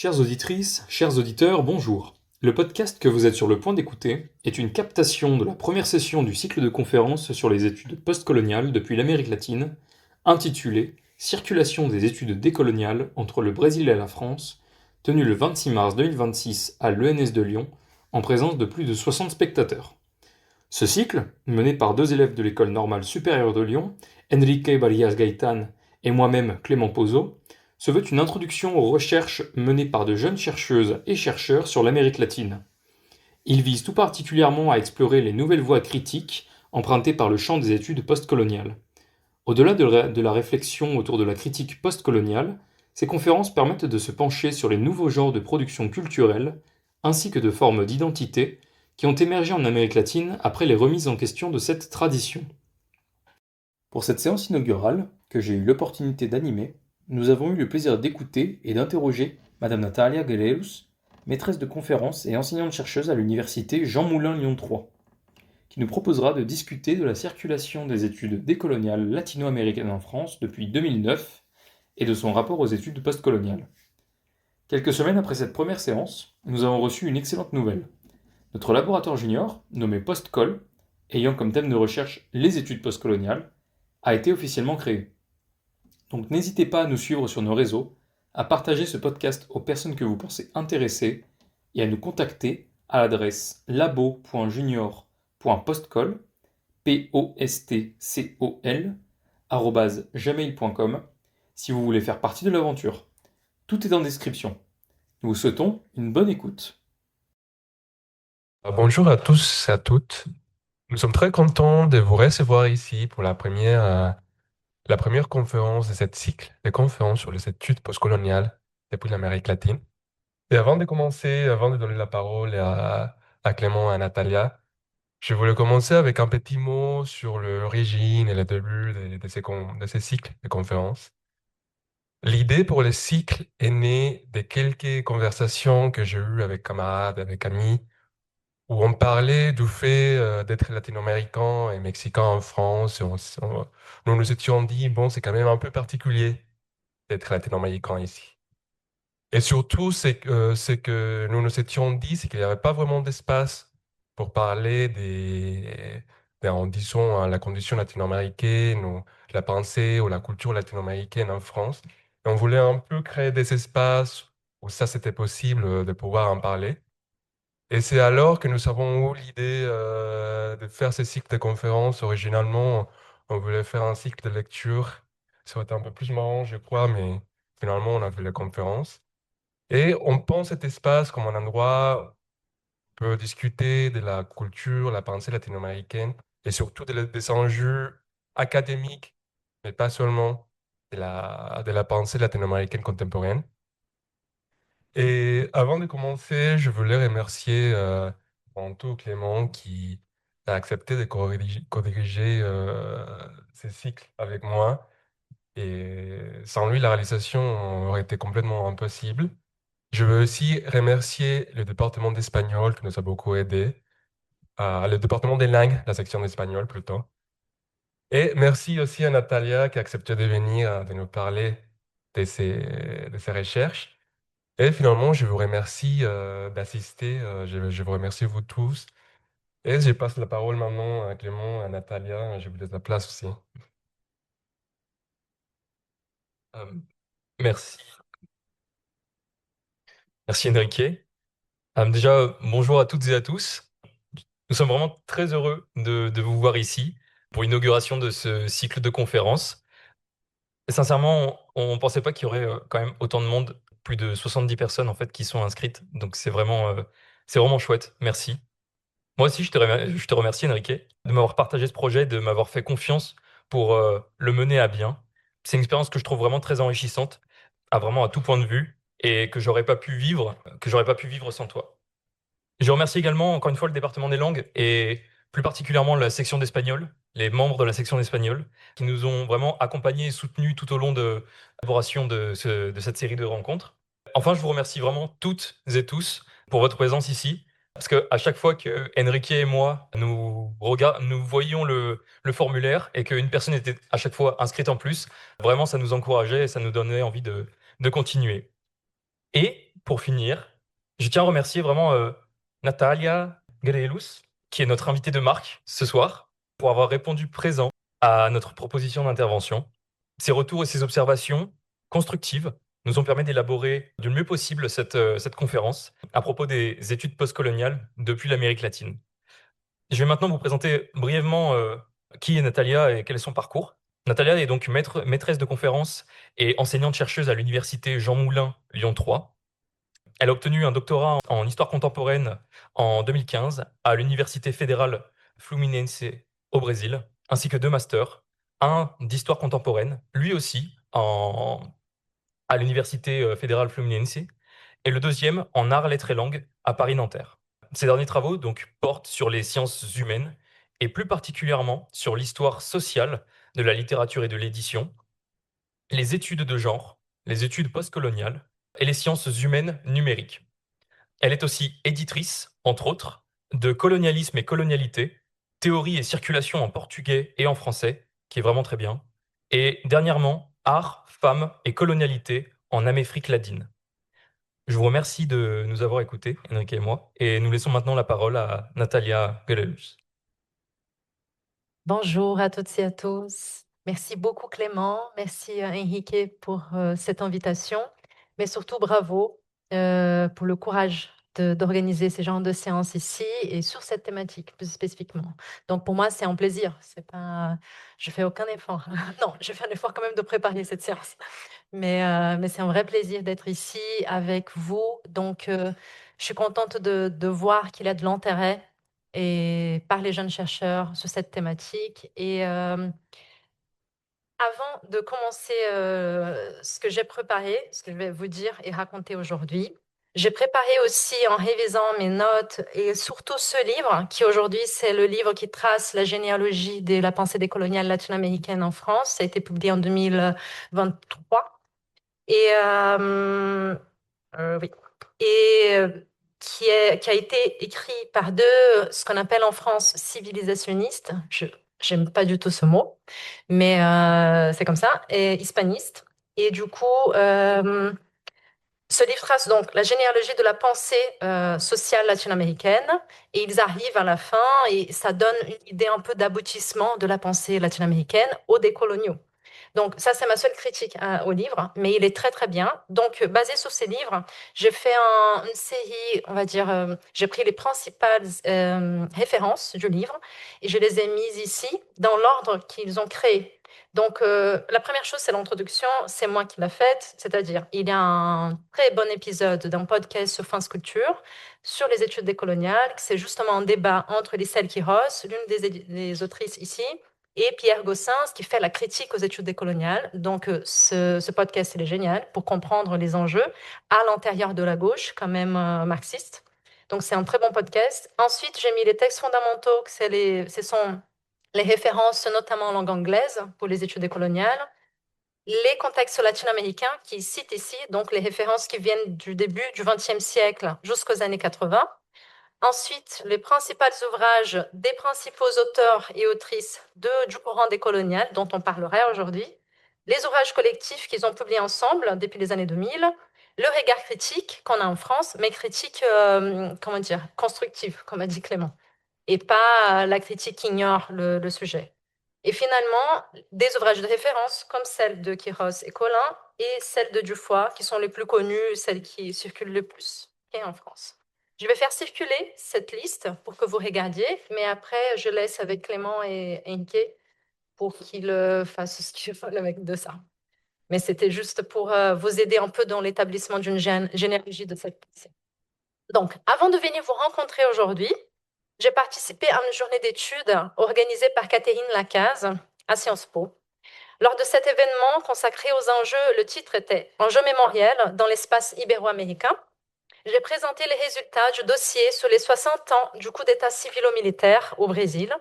Chères auditrices, chers auditeurs, bonjour. Le podcast que vous êtes sur le point d'écouter est une captation de la première session du cycle de conférences sur les études postcoloniales depuis l'Amérique latine, intitulée Circulation des études décoloniales entre le Brésil et la France, tenue le 26 mars 2026 à l'ENS de Lyon, en présence de plus de 60 spectateurs. Ce cycle, mené par deux élèves de l'École normale supérieure de Lyon, Enrique Barrias Gaitan et moi-même Clément Pozzo, se veut une introduction aux recherches menées par de jeunes chercheuses et chercheurs sur l'Amérique latine. Il vise tout particulièrement à explorer les nouvelles voies critiques empruntées par le champ des études postcoloniales. Au-delà de la réflexion autour de la critique postcoloniale, ces conférences permettent de se pencher sur les nouveaux genres de production culturelle, ainsi que de formes d'identité qui ont émergé en Amérique latine après les remises en question de cette tradition. Pour cette séance inaugurale, que j'ai eu l'opportunité d'animer, nous avons eu le plaisir d'écouter et d'interroger Madame Natalia Guerreros, maîtresse de conférences et enseignante-chercheuse à l'université Jean Moulin Lyon 3, qui nous proposera de discuter de la circulation des études décoloniales latino-américaines en France depuis 2009 et de son rapport aux études postcoloniales. Quelques semaines après cette première séance, nous avons reçu une excellente nouvelle. Notre laboratoire junior, nommé Postcol, ayant comme thème de recherche les études postcoloniales, a été officiellement créé. Donc n'hésitez pas à nous suivre sur nos réseaux, à partager ce podcast aux personnes que vous pensez intéressées et à nous contacter à l'adresse labo.junior.postcol, postcol, @gmail.com si vous voulez faire partie de l'aventure. Tout est en description. Nous vous souhaitons une bonne écoute. Bonjour à tous et à toutes. Nous sommes très contents de vous recevoir ici pour la première conférence de cette cycle de conférences sur les études postcoloniales depuis l'Amérique latine. Et avant de commencer, avant de donner la parole à Clément et à Natalia, je voulais commencer avec un petit mot sur l'origine et le début de ces cycles de conférences. L'idée pour le cycle est née de quelques conversations que j'ai eues avec camarades, avec amis, où on parlait du fait d'être latino-américain et mexicain en France. Et nous nous étions dit, bon, c'est quand même un peu particulier d'être latino-américain ici. Et surtout, c'est que nous nous étions dit, c'est qu'il n'y avait pas vraiment d'espace pour parler en disant, la condition latino-américaine ou la pensée ou la culture latino-américaine en France. Et on voulait un peu créer des espaces où ça, c'était possible de pouvoir en parler. Et c'est alors que nous avons eu l'idée de faire ces cycles de conférences. Originalement, on voulait faire un cycle de lecture. Ça aurait été un peu plus marrant, je crois, mais finalement, on a fait la conférence. Et on pense cet espace comme un endroit où on peut discuter de la culture, la pensée latino-américaine, et surtout des enjeux académiques, mais pas seulement de la pensée latino-américaine contemporaine. Et avant de commencer, je voulais remercier avant tout Clément qui a accepté de co-diriger ces cycles avec moi. Et sans lui, la réalisation aurait été complètement impossible. Je veux aussi remercier le département d'espagnol qui nous a beaucoup aidés, le département des langues, la section d'espagnol plutôt. Et merci aussi à Natalia qui a accepté de venir, de nous parler de ses recherches. Et finalement, je vous remercie d'assister. Je vous remercie vous tous. Et je passe la parole maintenant à Clément, à Natalia. Je vous laisse la place aussi. Euh, merci. Merci Enrique. Déjà, bonjour à toutes et à tous. Nous sommes vraiment très heureux de vous voir ici pour l'inauguration de ce cycle de conférences. Et sincèrement, on ne pensait pas qu'il y aurait quand même autant de monde, plus de 70 personnes en fait qui sont inscrites. Donc c'est vraiment chouette. Merci. Moi aussi, je te remercie Enrique de m'avoir partagé ce projet, de m'avoir fait confiance pour le mener à bien. C'est une expérience que je trouve vraiment très enrichissante, vraiment à tout point de vue, et que j'aurais pas pu vivre sans toi. Je remercie également encore une fois le département des langues et plus particulièrement la section d'espagnol, les membres de la section d'espagnol, qui nous ont vraiment accompagnés et soutenus tout au long de l'élaboration de cette série de rencontres. Enfin, je vous remercie vraiment toutes et tous pour votre présence ici, parce qu'à chaque fois que Enrique et moi, nous voyions le formulaire et qu'une personne était à chaque fois inscrite en plus, vraiment, ça nous encourageait et ça nous donnait envie de continuer. Et pour finir, je tiens à remercier vraiment Natalia Gadelus, qui est notre invitée de marque ce soir, pour avoir répondu présent à notre proposition d'intervention. Ses retours et ses observations constructives nous ont permis d'élaborer du mieux possible cette conférence à propos des études postcoloniales depuis l'Amérique latine. Je vais maintenant vous présenter brièvement qui est Natalia et quel est son parcours. Natalia est donc maîtresse de conférences et enseignante-chercheuse à l'université Jean Moulin Lyon 3. Elle a obtenu un doctorat en histoire contemporaine en 2015 à l'Université fédérale Fluminense au Brésil, ainsi que 2 masters, un d'histoire contemporaine, lui aussi à l'Université fédérale Fluminense, et le deuxième en arts, lettres et langues à Paris-Nanterre. Ces derniers travaux donc portent sur les sciences humaines et plus particulièrement sur l'histoire sociale de la littérature et de l'édition, les études de genre, les études postcoloniales et les sciences humaines numériques. Elle est aussi éditrice, entre autres, de Colonialisme et colonialité, théorie et circulation en portugais et en français, qui est vraiment très bien, et dernièrement, art, femmes et colonialité en Amérique latine. Je vous remercie de nous avoir écoutés, Enrique et moi, et nous laissons maintenant la parole à Natalia Gelelus. Bonjour à toutes et à tous. Merci beaucoup Clément, merci Enrique pour cette invitation, mais surtout bravo pour le courage d'organiser ces genres de séances ici et sur cette thématique plus spécifiquement. Donc pour moi c'est un plaisir, c'est pas, je fais aucun effort. Non, je fais un effort quand même de préparer cette séance, mais c'est un vrai plaisir d'être ici avec vous. Donc je suis contente de voir qu'il y a de l'intérêt et par les jeunes chercheurs sur cette thématique. Et avant de commencer ce que j'ai préparé, ce que je vais vous dire et raconter aujourd'hui, j'ai préparé aussi en révisant mes notes et surtout ce livre, qui aujourd'hui c'est le livre qui trace la généalogie de la pensée décoloniale latino-américaine en France. Ça a été publié en 2023. Et oui. Et qui a été écrit par deux, ce qu'on appelle en France civilisationnistes. Je n'aime pas du tout ce mot, mais c'est comme ça, et hispanistes. Et du coup, ce livre trace donc la généalogie de la pensée sociale latino-américaine, et ils arrivent à la fin, et ça donne une idée un peu d'aboutissement de la pensée latino-américaine aux décoloniaux. Donc ça, c'est ma seule critique au livre, mais il est très très bien. Donc basé sur ces livres, j'ai fait une série, on va dire, j'ai pris les principales références du livre et je les ai mises ici dans l'ordre qu'ils ont créé. Donc la première chose, c'est l'introduction, c'est moi qui l'ai faite, c'est-à-dire il y a un très bon épisode d'un podcast sur France Culture sur les études décoloniales, c'est justement un débat entre Lisselle Quiros, l'une des autrices ici, et Pierre Gossens qui fait la critique aux études décoloniales. Donc ce podcast, il est génial pour comprendre les enjeux à l'intérieur de la gauche, quand même marxiste. Donc c'est un très bon podcast. Ensuite, j'ai mis les textes fondamentaux, que ce sont les références notamment en langue anglaise pour les études décoloniales, les contextes latino-américains qui citent ici, donc les références qui viennent du début du XXe siècle jusqu'aux années 80. Ensuite, les principaux ouvrages des principaux auteurs et autrices du courant décolonial dont on parlerait aujourd'hui, les ouvrages collectifs qu'ils ont publiés ensemble depuis les années 2000, le regard critique qu'on a en France, mais critique, comment dire, constructive, comme a dit Clément, et pas la critique qui ignore le sujet. Et finalement, des ouvrages de référence comme celles de Quiros et Collin et celles de Dufoy, qui sont les plus connues, celles qui circulent le plus en France. Je vais faire circuler cette liste pour que vous regardiez, mais après, je laisse avec Clément et Enke pour qu'ils fassent ce qu'ils veulent avec de ça. Mais c'était juste pour vous aider un peu dans l'établissement d'une généalogie de cette pensée. Donc, avant de venir vous rencontrer aujourd'hui, j'ai participé à une journée d'études organisée par Catherine Lacaze à Sciences Po. Lors de cet événement consacré aux enjeux, le titre était Enjeux mémoriels dans l'espace ibéro-américain. J'ai présenté les résultats du dossier sur les 60 ans du coup d'État civilo-militaire au Brésil,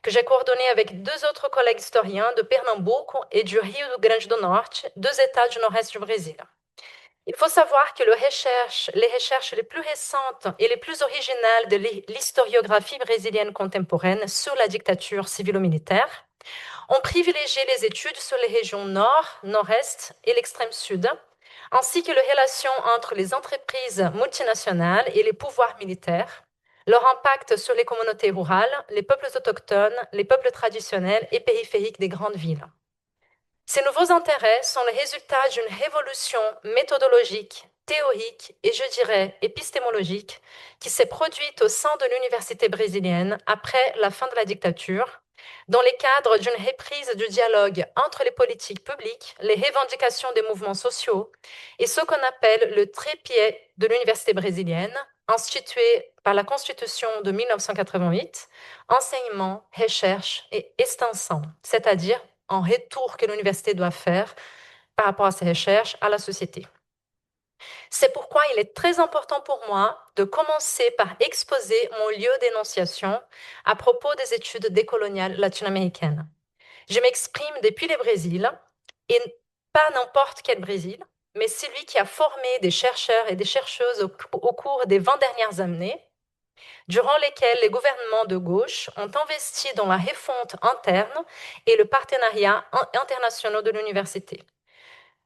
que j'ai coordonné avec deux autres collègues historiens de Pernambuco et du Rio Grande do Norte, deux États du nord-est du Brésil. Il faut savoir que les recherches les plus récentes et les plus originales de l'historiographie brésilienne contemporaine sur la dictature civilo-militaire ont privilégié les études sur les régions nord, nord-est et l'extrême sud, ainsi que les relations entre les entreprises multinationales et les pouvoirs militaires, leur impact sur les communautés rurales, les peuples autochtones, les peuples traditionnels et périphériques des grandes villes. Ces nouveaux intérêts sont le résultat d'une révolution méthodologique, théorique et je dirais épistémologique qui s'est produite au sein de l'université brésilienne après la fin de la dictature, dans les cadres d'une reprise du dialogue entre les politiques publiques, les revendications des mouvements sociaux et ce qu'on appelle le trépied de l'université brésilienne, institué par la Constitution de 1988, enseignement, recherche et extension, c'est-à-dire en retour que l'université doit faire par rapport à ses recherches à la société. C'est pourquoi il est très important pour moi de commencer par exposer mon lieu d'énonciation à propos des études décoloniales latino-américaines. Je m'exprime depuis le Brésil, et pas n'importe quel Brésil, mais celui qui a formé des chercheurs et des chercheuses au cours des 20 dernières années, durant lesquelles les gouvernements de gauche ont investi dans la refonte interne et le partenariat international de l'université.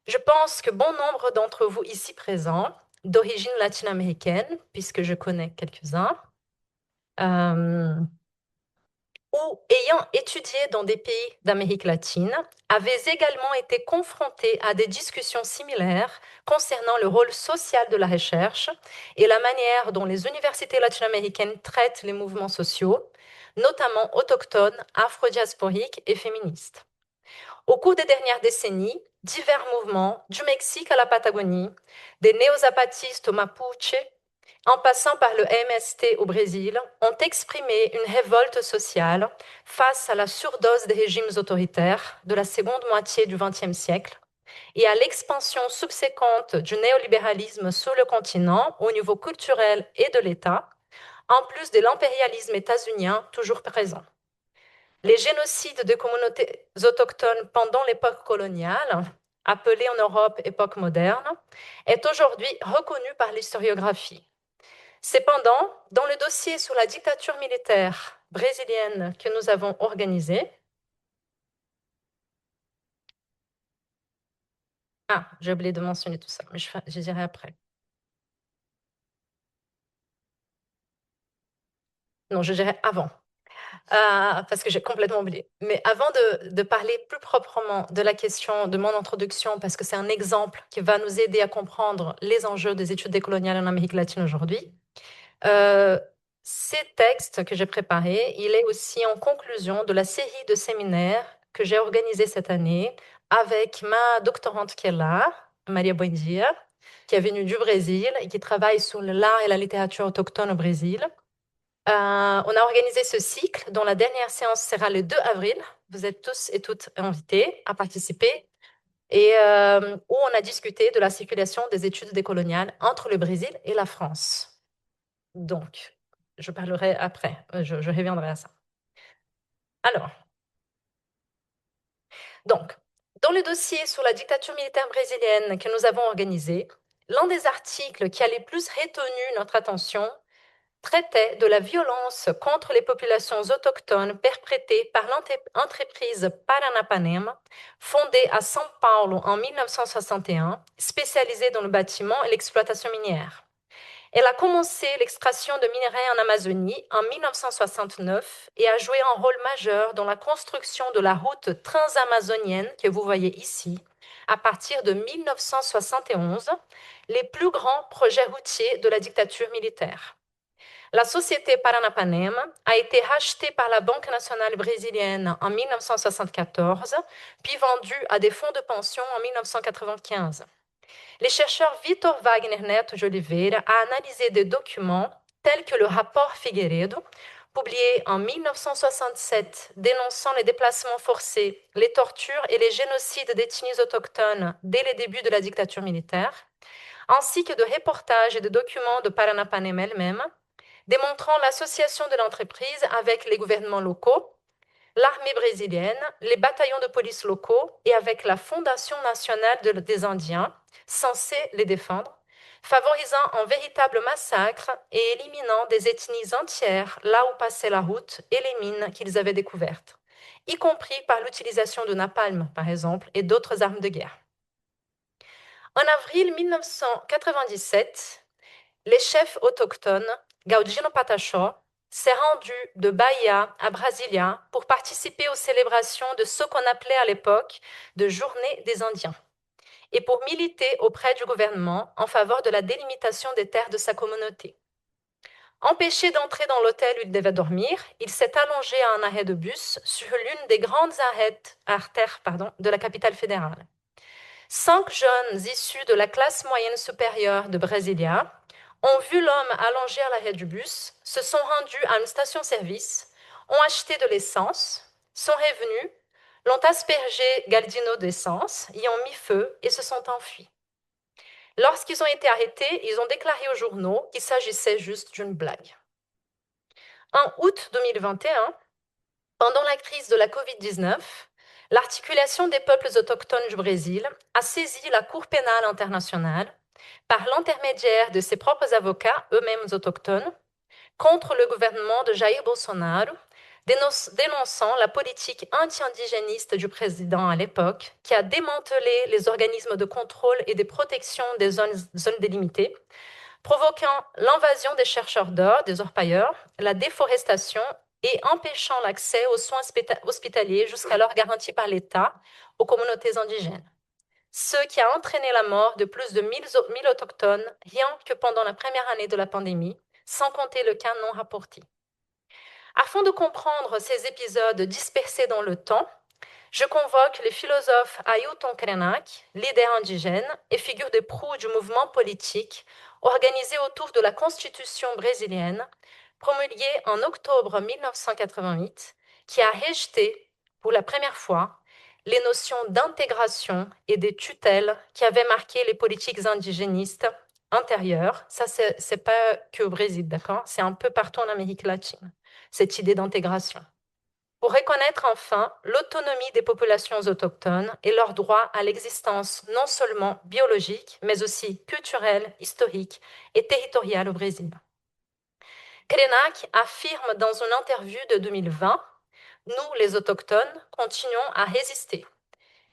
Je pense que bon nombre d'entre vous ici présents, d'origine latino-américaine, puisque je connais quelques-uns, ou ayant étudié dans des pays d'Amérique latine, avaient également été confrontés à des discussions similaires concernant le rôle social de la recherche et la manière dont les universités latino-américaines traitent les mouvements sociaux, notamment autochtones, afro-diasporiques et féministes. Au cours des dernières décennies, divers mouvements, du Mexique à la Patagonie, des néo-zapatistes au Mapuche, en passant par le MST au Brésil, ont exprimé une révolte sociale face à la surdose des régimes autoritaires de la seconde moitié du XXe siècle et à l'expansion subséquente du néolibéralisme sur le continent au niveau culturel et de l'État, en plus de l'impérialisme états-unien toujours présent. Les génocides de communautés autochtones pendant l'époque coloniale, appelée en Europe époque moderne, est aujourd'hui reconnu par l'historiographie. Cependant, dans le dossier sur la dictature militaire brésilienne que nous avons organisé, j'ai oublié de mentionner tout ça, mais je dirai après. Non, je dirai avant. Parce que j'ai complètement oublié. Mais avant de parler plus proprement de la question de mon introduction, parce que c'est un exemple qui va nous aider à comprendre les enjeux des études décoloniales en Amérique latine aujourd'hui, ces textes que j'ai préparés, il est aussi en conclusion de la série de séminaires que j'ai organisée cette année avec ma doctorante qui est là, Maria Buendia, qui est venue du Brésil et qui travaille sur l'art et la littérature autochtone au Brésil. On a organisé ce cycle dont la dernière séance sera le 2 avril. Vous êtes tous et toutes invités à participer et où on a discuté de la circulation des études décoloniales entre le Brésil et la France. Donc, je parlerai après, je reviendrai à ça. Alors, donc, dans le dossier sur la dictature militaire brésilienne que nous avons organisé, l'un des articles qui a le plus retenu notre attention traitait de la violence contre les populations autochtones perpétrée par l'entreprise Paranapanema, fondée à São Paulo en 1961, spécialisée dans le bâtiment et l'exploitation minière. Elle a commencé l'extraction de minerais en Amazonie en 1969 et a joué un rôle majeur dans la construction de la route transamazonienne que vous voyez ici, à partir de 1971, les plus grands projets routiers de la dictature militaire. La société Paranapanema a été rachetée par la Banque nationale brésilienne en 1974, puis vendue à des fonds de pension en 1995. Le chercheur Vitor Wagner Neto de Oliveira a analysé des documents tels que le rapport Figueiredo, publié en 1967, dénonçant les déplacements forcés, les tortures et les génocides d'ethnies autochtones dès les débuts de la dictature militaire, ainsi que de reportages et de documents de Paranapanema elle-même, démontrant l'association de l'entreprise avec les gouvernements locaux, l'armée brésilienne, les bataillons de police locaux et avec la Fondation nationale des Indiens, censée les défendre, favorisant un véritable massacre et éliminant des ethnies entières là où passait la route et les mines qu'ils avaient découvertes, y compris par l'utilisation de napalm, par exemple, et d'autres armes de guerre. En avril 1997, les chefs autochtones, Gaudino Pataxó, s'est rendu de Bahia à Brasilia pour participer aux célébrations de ce qu'on appelait à l'époque de Journée des Indiens et pour militer auprès du gouvernement en faveur de la délimitation des terres de sa communauté. Empêché d'entrer dans l'hôtel où il devait dormir, il s'est allongé à un arrêt de bus sur l'une des grandes artères de la capitale fédérale. 5 jeunes issus de la classe moyenne supérieure de Brasilia ont vu l'homme allongé à l'arrêt du bus, se sont rendus à une station-service, ont acheté de l'essence, sont revenus, l'ont aspergé Galdino d'essence, y ont mis feu et se sont enfuis. Lorsqu'ils ont été arrêtés, ils ont déclaré aux journaux qu'il s'agissait juste d'une blague. En août 2021, pendant la crise de la Covid-19, l'articulation des peuples autochtones du Brésil a saisi la Cour pénale internationale, par l'intermédiaire de ses propres avocats, eux-mêmes autochtones, contre le gouvernement de Jair Bolsonaro, dénonçant la politique anti-indigéniste du président à l'époque, qui a démantelé les organismes de contrôle et de protection des zones délimitées, provoquant l'invasion des chercheurs d'or, des orpailleurs, la déforestation et empêchant l'accès aux soins hospitaliers jusqu'alors garantis par l'État aux communautés indigènes. Ce qui a entraîné la mort de plus de 1000 autochtones rien que pendant la première année de la pandémie, sans compter le cas non rapporté. Afin de comprendre ces épisodes dispersés dans le temps, je convoque le philosophe Ailton Krenak, leader indigène et figure de proue du mouvement politique organisé autour de la Constitution brésilienne, promulguée en octobre 1988, qui a rejeté, pour la première fois, les notions d'intégration et de tutelle qui avaient marqué les politiques indigénistes antérieures. Ça, c'est pas que au Brésil, d'accord? C'est un peu partout en Amérique latine, cette idée d'intégration. Pour reconnaître enfin l'autonomie des populations autochtones et leur droit à l'existence non seulement biologique, mais aussi culturelle, historique et territoriale au Brésil. Krenak affirme dans une interview de 2020 « Nous, les autochtones, continuons à résister.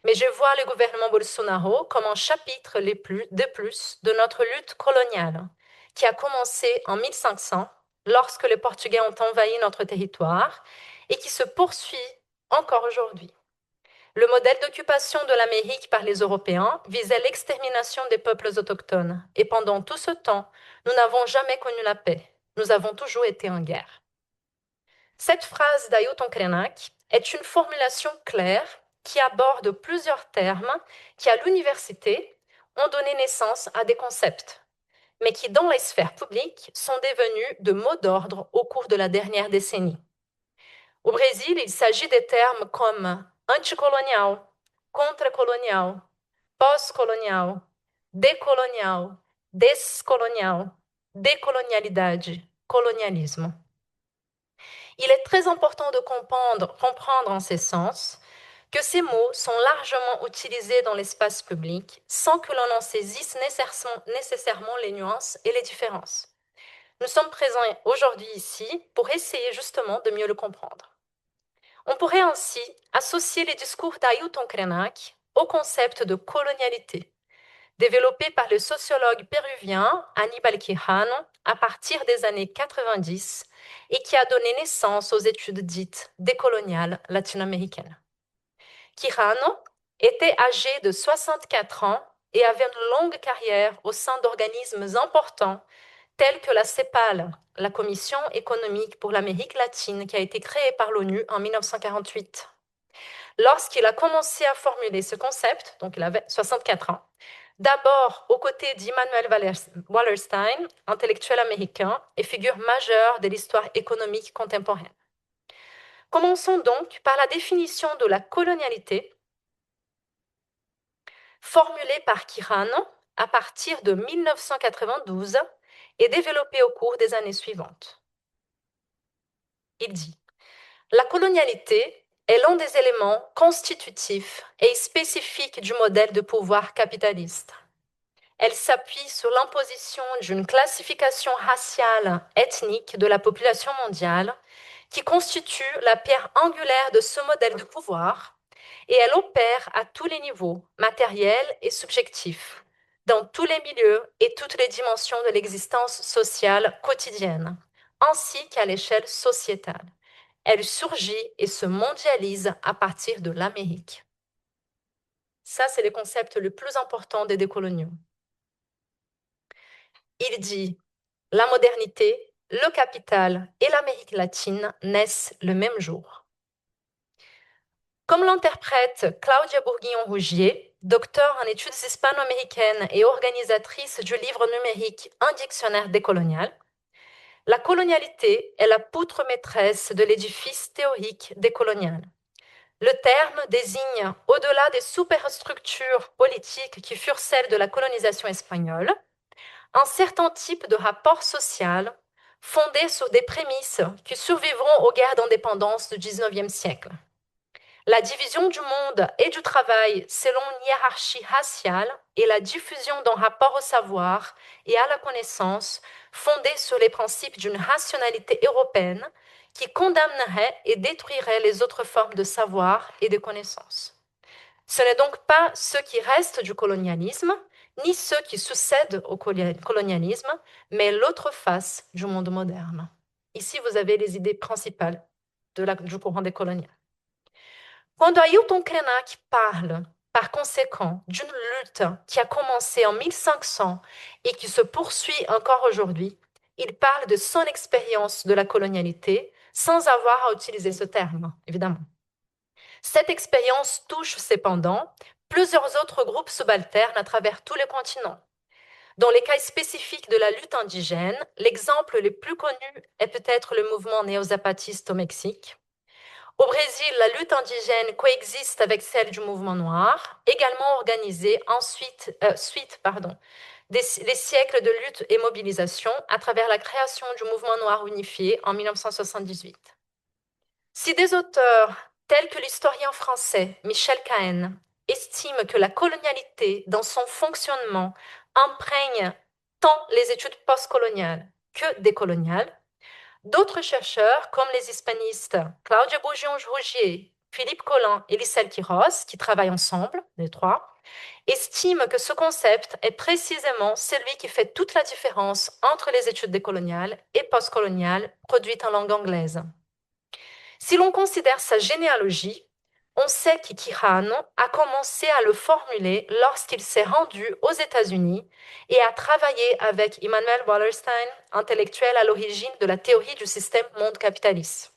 Mais je vois le gouvernement Bolsonaro comme un chapitre de plus de notre lutte coloniale, qui a commencé en 1500, lorsque les Portugais ont envahi notre territoire, et qui se poursuit encore aujourd'hui. Le modèle d'occupation de l'Amérique par les Européens visait l'extermination des peuples autochtones, et pendant tout ce temps, nous n'avons jamais connu la paix. Nous avons toujours été en guerre. » Cette phrase d'Ailton Krenak est une formulation claire qui aborde plusieurs termes qui, à l'université, ont donné naissance à des concepts, mais qui, dans les sphères publiques, sont devenus de mots d'ordre au cours de la dernière décennie. Au Brésil, il s'agit des termes comme anticolonial, contre-colonial, pós-colonial, decolonial, descolonial, décolonialidade, colonialisme. Il est très important de comprendre en ces sens que ces mots sont largement utilisés dans l'espace public sans que l'on en saisisse nécessairement les nuances et les différences. Nous sommes présents aujourd'hui ici pour essayer justement de mieux le comprendre. On pourrait ainsi associer les discours d'Ailton Krenak au concept de colonialité, développé par le sociologue péruvien Aníbal Quijano à partir des années 90 et qui a donné naissance aux études dites décoloniales latino-américaines. Quijano était âgé de 64 ans et avait une longue carrière au sein d'organismes importants tels que la CEPAL, la Commission économique pour l'Amérique latine, qui a été créée par l'ONU en 1948. Lorsqu'il a commencé à formuler ce concept, donc il avait 64 ans, d'abord aux côtés d'Immanuel Wallerstein, intellectuel américain et figure majeure de l'histoire économique contemporaine. Commençons donc par la définition de la colonialité formulée par Quijano à partir de 1992 et développée au cours des années suivantes. Il dit « La colonialité est l'un des éléments constitutifs et spécifiques du modèle de pouvoir capitaliste. Elle s'appuie sur l'imposition d'une classification raciale, ethnique de la population mondiale qui constitue la pierre angulaire de ce modèle de pouvoir et elle opère à tous les niveaux, matériels et subjectifs, dans tous les milieux et toutes les dimensions de l'existence sociale quotidienne, ainsi qu'à l'échelle sociétale. Elle surgit et se mondialise à partir de l'Amérique. Ça, c'est le concept le plus important des décoloniaux. Il dit, la modernité, le capital et l'Amérique latine naissent le même jour. Comme l'interprète Claudia Bourguignon-Rougier, docteur en études hispano-américaines et organisatrice du livre numérique Un dictionnaire décolonial, la colonialité est la poutre maîtresse de l'édifice théorique décolonial. Le terme désigne, au-delà des superstructures politiques qui furent celles de la colonisation espagnole, un certain type de rapport social fondé sur des prémices qui survivront aux guerres d'indépendance du XIXe siècle. La division du monde et du travail selon une hiérarchie raciale et la diffusion d'un rapport au savoir et à la connaissance fondé sur les principes d'une rationalité européenne qui condamnerait et détruirait les autres formes de savoir et de connaissance. Ce n'est donc pas ce qui reste du colonialisme, ni ceux qui succèdent au colonialisme, mais l'autre face du monde moderne. Ici, vous avez les idées principales du courant décolonial. Quando Ailton Krenak parle, par conséquent, d'une lutte qui a commencé en 1500 et qui se poursuit encore aujourd'hui, il parle de son expérience de la colonialité sans avoir à utiliser ce terme, évidemment. Cette expérience touche cependant plusieurs autres groupes subalternes à travers tous les continents. Dans les cas spécifiques de la lutte indigène, l'exemple le plus connu est peut-être le mouvement néo-zapatiste au Mexique. Au Brésil, la lutte indigène coexiste avec celle du mouvement noir, également organisée suite les siècles de lutte et mobilisation à travers la création du mouvement noir unifié en 1978. Si des auteurs tels que l'historien français Michel Cahen estiment que la colonialité, dans son fonctionnement, imprègne tant les études postcoloniales que décoloniales, d'autres chercheurs, comme les hispanistes Claudia Bourguignon-Rougier, Philippe Collin et Lisselle Quiros, qui travaillent ensemble, les trois, estiment que ce concept est précisément celui qui fait toute la différence entre les études décoloniales et postcoloniales produites en langue anglaise. Si l'on considère sa généalogie, on sait que Quijano a commencé à le formuler lorsqu'il s'est rendu aux États-Unis et a travaillé avec Immanuel Wallerstein, intellectuel à l'origine de la théorie du système monde capitaliste.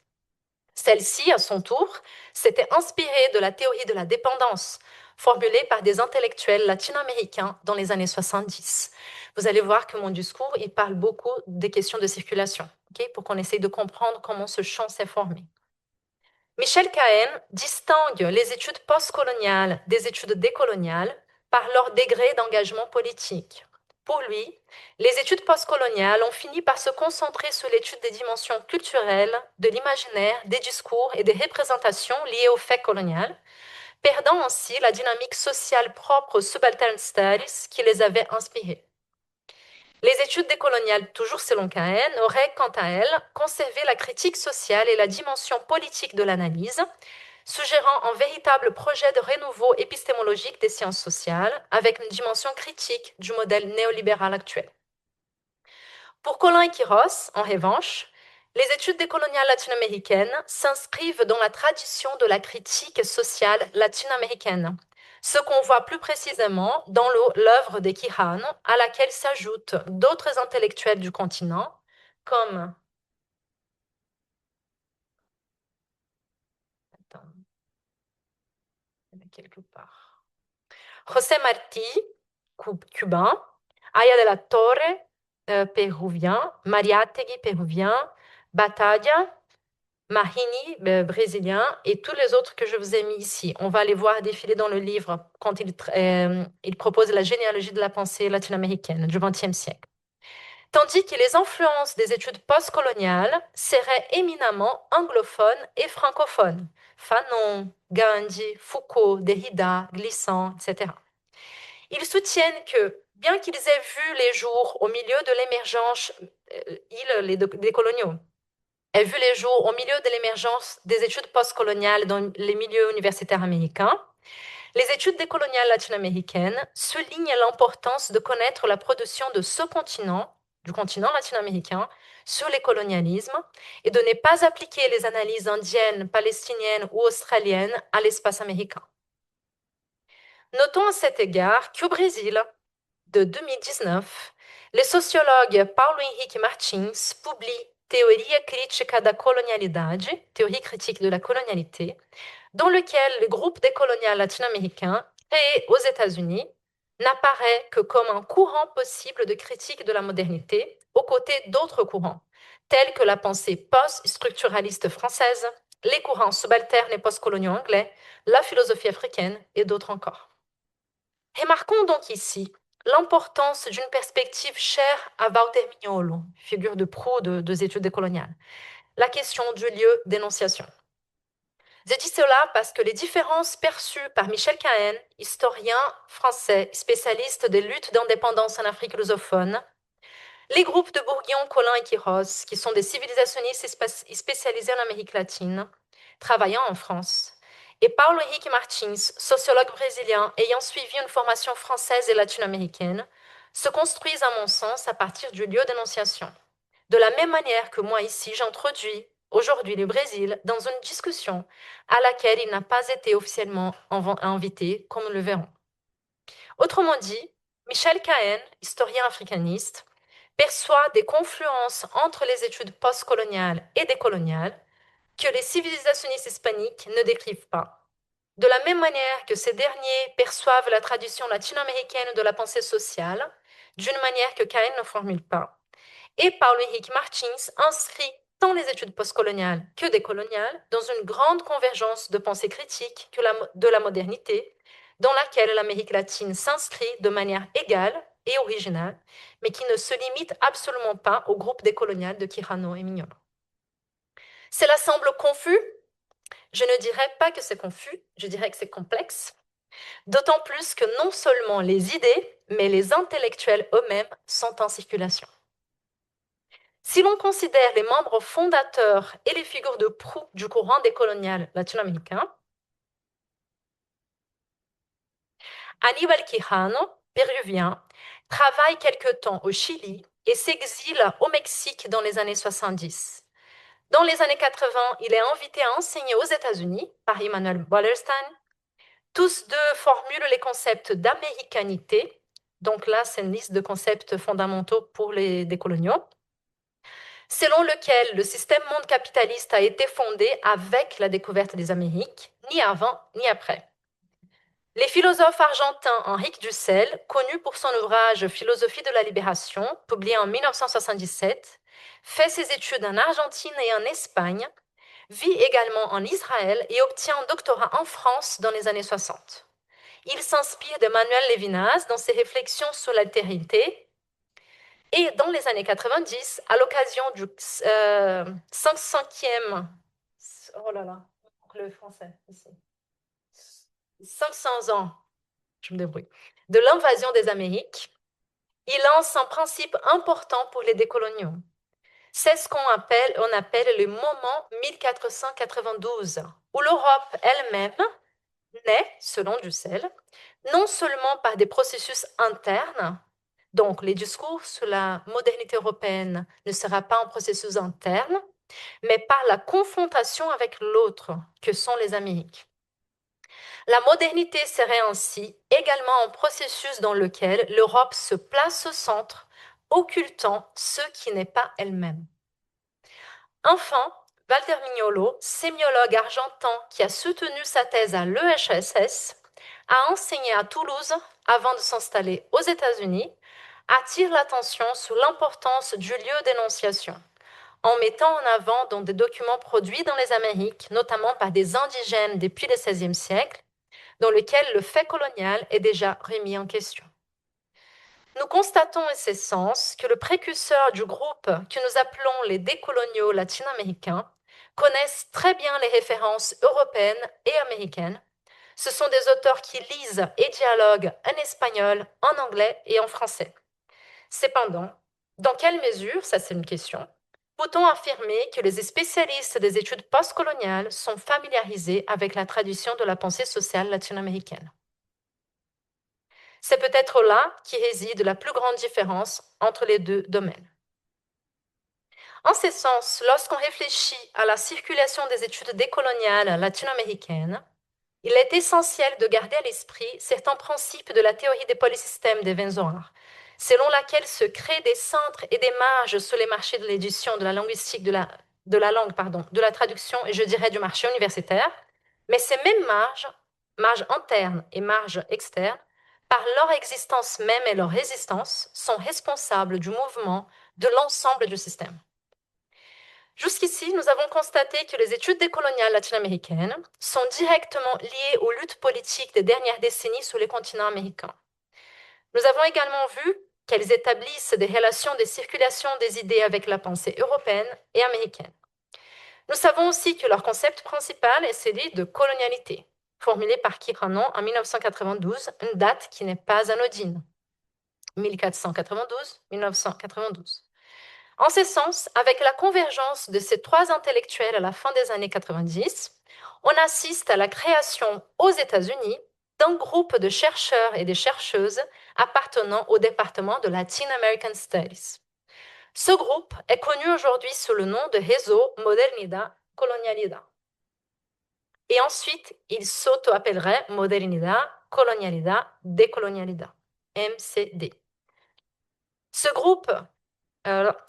Celle-ci, à son tour, s'était inspirée de la théorie de la dépendance, formulée par des intellectuels latino-américains dans les années 70. Vous allez voir que mon discours, il parle beaucoup des questions de circulation, pour qu'on essaye de comprendre comment ce champ s'est formé. Michel Cahen distingue les études postcoloniales des études décoloniales par leur degré d'engagement politique. Pour lui, les études postcoloniales ont fini par se concentrer sur l'étude des dimensions culturelles, de l'imaginaire, des discours et des représentations liées aux faits coloniales, perdant ainsi la dynamique sociale propre aux subaltern studies qui les avait inspirées. Les études décoloniales, toujours selon Cahen, auraient, quant à elles, conservé la critique sociale et la dimension politique de l'analyse, suggérant un véritable projet de renouveau épistémologique des sciences sociales, avec une dimension critique du modèle néolibéral actuel. Pour Collin et Quiros, en revanche, les études décoloniales latino-américaines s'inscrivent dans la tradition de la critique sociale latino-américaine, ce qu'on voit plus précisément dans l'œuvre de Quijano, à laquelle s'ajoutent d'autres intellectuels du continent, comme quelque part. José Martí, cubain, Aya de la Torre, péruvien, Mariátegui, péruvien, Batalla, Mahini, brésilien, et tous les autres que je vous ai mis ici. On va les voir défiler dans le livre quand il propose la généalogie de la pensée latino-américaine du XXe siècle. Tandis que les influences des études postcoloniales seraient éminemment anglophones et francophones. Fanon, Gandhi, Foucault, Derrida, Glissant, etc. Ils soutiennent que, bien qu'ils aient vu les jours au milieu de l'émergence, les décoloniaux, aient vu les jours au milieu de l'émergence des études postcoloniales dans les milieux universitaires américains, Les études décoloniales latino-américaines soulignent l'importance de connaître la production de ce continent, du continent latino-américain, sur les colonialismes et de ne pas appliquer les analyses indiennes, palestiniennes ou australiennes à l'espace américain. Notons à cet égard qu'au Brésil, de 2019, le sociologue Paulo Henrique Martins publie Teoria Crítica da Colonialidade, théorie critique de la colonialité, dans lequel le groupe décolonial latino-américain, créé aux États-Unis, n'apparaît que comme un courant possible de critique de la modernité, aux côtés d'autres courants, tels que la pensée post-structuraliste française, les courants subalternes et postcoloniaux anglais, la philosophie africaine et d'autres encore. Remarquons donc ici l'importance d'une perspective chère à Walter Mignolo, figure de proue des études décoloniales, la question du lieu d'énonciation. Je dis cela parce que les différences perçues par Michel Cahen, historien français spécialiste des luttes d'indépendance en Afrique lusophone, les groupes de Bourguignon, Collin et Quiros, qui sont des civilisationnistes spécialisés en Amérique latine, travaillant en France, et Paulo Henrique Martins, sociologue brésilien ayant suivi une formation française et latino-américaine, se construisent à mon sens à partir du lieu d'énonciation. De la même manière que moi ici, j'introduis aujourd'hui le Brésil dans une discussion à laquelle il n'a pas été officiellement invité, comme nous le verrons. Autrement dit, Michel Cahen, historien africaniste, perçoit des confluences entre les études postcoloniales et décoloniales que les civilisationnistes hispaniques ne décrivent pas. De la même manière que ces derniers perçoivent la tradition latino-américaine de la pensée sociale, d'une manière que Cahen ne formule pas, et Paulo Henrique Martins inscrit tant les études postcoloniales que décoloniales dans une grande convergence de pensée critique de la modernité, dans laquelle l'Amérique latine s'inscrit de manière égale et originale, mais qui ne se limite absolument pas au groupe décolonial de Quijano et Mignolo. Cela semble confus. Je ne dirais pas que c'est confus, je dirais que c'est complexe, d'autant plus que non seulement les idées, mais les intellectuels eux-mêmes sont en circulation. Si l'on considère les membres fondateurs et les figures de proue du courant décolonial latino-américain, Aníbal Quijano, péruvien, travaille quelque temps au Chili et s'exile au Mexique dans les années 70. Dans les années 80, il est invité à enseigner aux États-Unis par Immanuel Wallerstein. Tous deux formulent les concepts d'américanité. Donc là, c'est une liste de concepts fondamentaux pour les décoloniaux, selon lequel le système monde capitaliste a été fondé avec la découverte des Amériques, ni avant ni après. Les philosophes argentins Henrique Dussel, connu pour son ouvrage Philosophie de la libération, publié en 1977, fait ses études en Argentine et en Espagne, vit également en Israël et obtient un doctorat en France dans les années 60. Il s'inspire de Manuel Levinas dans ses réflexions sur l'altérité. Et dans les années 90, à l'occasion du 500e, oh là là, le français ici, 500 ans, je me débrouille, de l'invasion des Amériques, il lance un principe important pour les décoloniaux. C'est ce qu'on appelle le moment 1492, où l'Europe elle-même naît, selon Dussel, non seulement par des processus internes, donc les discours sur la modernité européenne ne sera pas un processus interne, mais par la confrontation avec l'autre, que sont les Amériques. La modernité serait ainsi également un processus dans lequel l'Europe se place au centre, occultant ce qui n'est pas elle-même. Enfin, Walter Mignolo, sémiologue argentin qui a soutenu sa thèse à l'EHESS, a enseigné à Toulouse avant de s'installer aux États-Unis, attire l'attention sur l'importance du lieu d'énonciation, en mettant en avant dans des documents produits dans les Amériques, notamment par des indigènes depuis le XVIe siècle, dans lesquels le fait colonial est déjà remis en question. Nous constatons en ce sens que le précurseur du groupe que nous appelons les décoloniaux latino-américains connaissent très bien les références européennes et américaines. Ce sont des auteurs qui lisent et dialoguent en espagnol, en anglais et en français. Cependant, dans quelle mesure, ça c'est une question, peut-on affirmer que les spécialistes des études postcoloniales sont familiarisés avec la tradition de la pensée sociale latino-américaine? C'est peut-être là qui réside la plus grande différence entre les deux domaines. En ce sens, lorsqu'on réfléchit à la circulation des études décoloniales latino-américaines, il est essentiel de garder à l'esprit certains principes de la théorie des polysystèmes de Venzoar, selon laquelle se créent des centres et des marges sur les marchés de l'édition, de la linguistique, de la langue, de la traduction et je dirais du marché universitaire, mais ces mêmes marges internes et marges externes, par leur existence même et leur résistance, sont responsables du mouvement de l'ensemble du système. Jusqu'ici, nous avons constaté que les études décoloniales latino-américaines sont directement liées aux luttes politiques des dernières décennies sur le continent américain. Nous avons également vu qu'elles établissent des relations de circulation des idées avec la pensée européenne et américaine. Nous savons aussi que leur concept principal est celui de colonialité, formulé par Quijano en 1992, une date qui n'est pas anodine. 1492-1992. En ce sens, avec la convergence de ces trois intellectuels à la fin des années 90, on assiste à la création aux États-Unis d'un groupe de chercheurs et de chercheuses appartenant au département de Latin American Studies. Ce groupe est connu aujourd'hui sous le nom de Réseau Modernidad Colonialidad. Et ensuite, il s'auto-appellerait Modernidad Colonialidad Decolonialidad, MCD. Ce groupe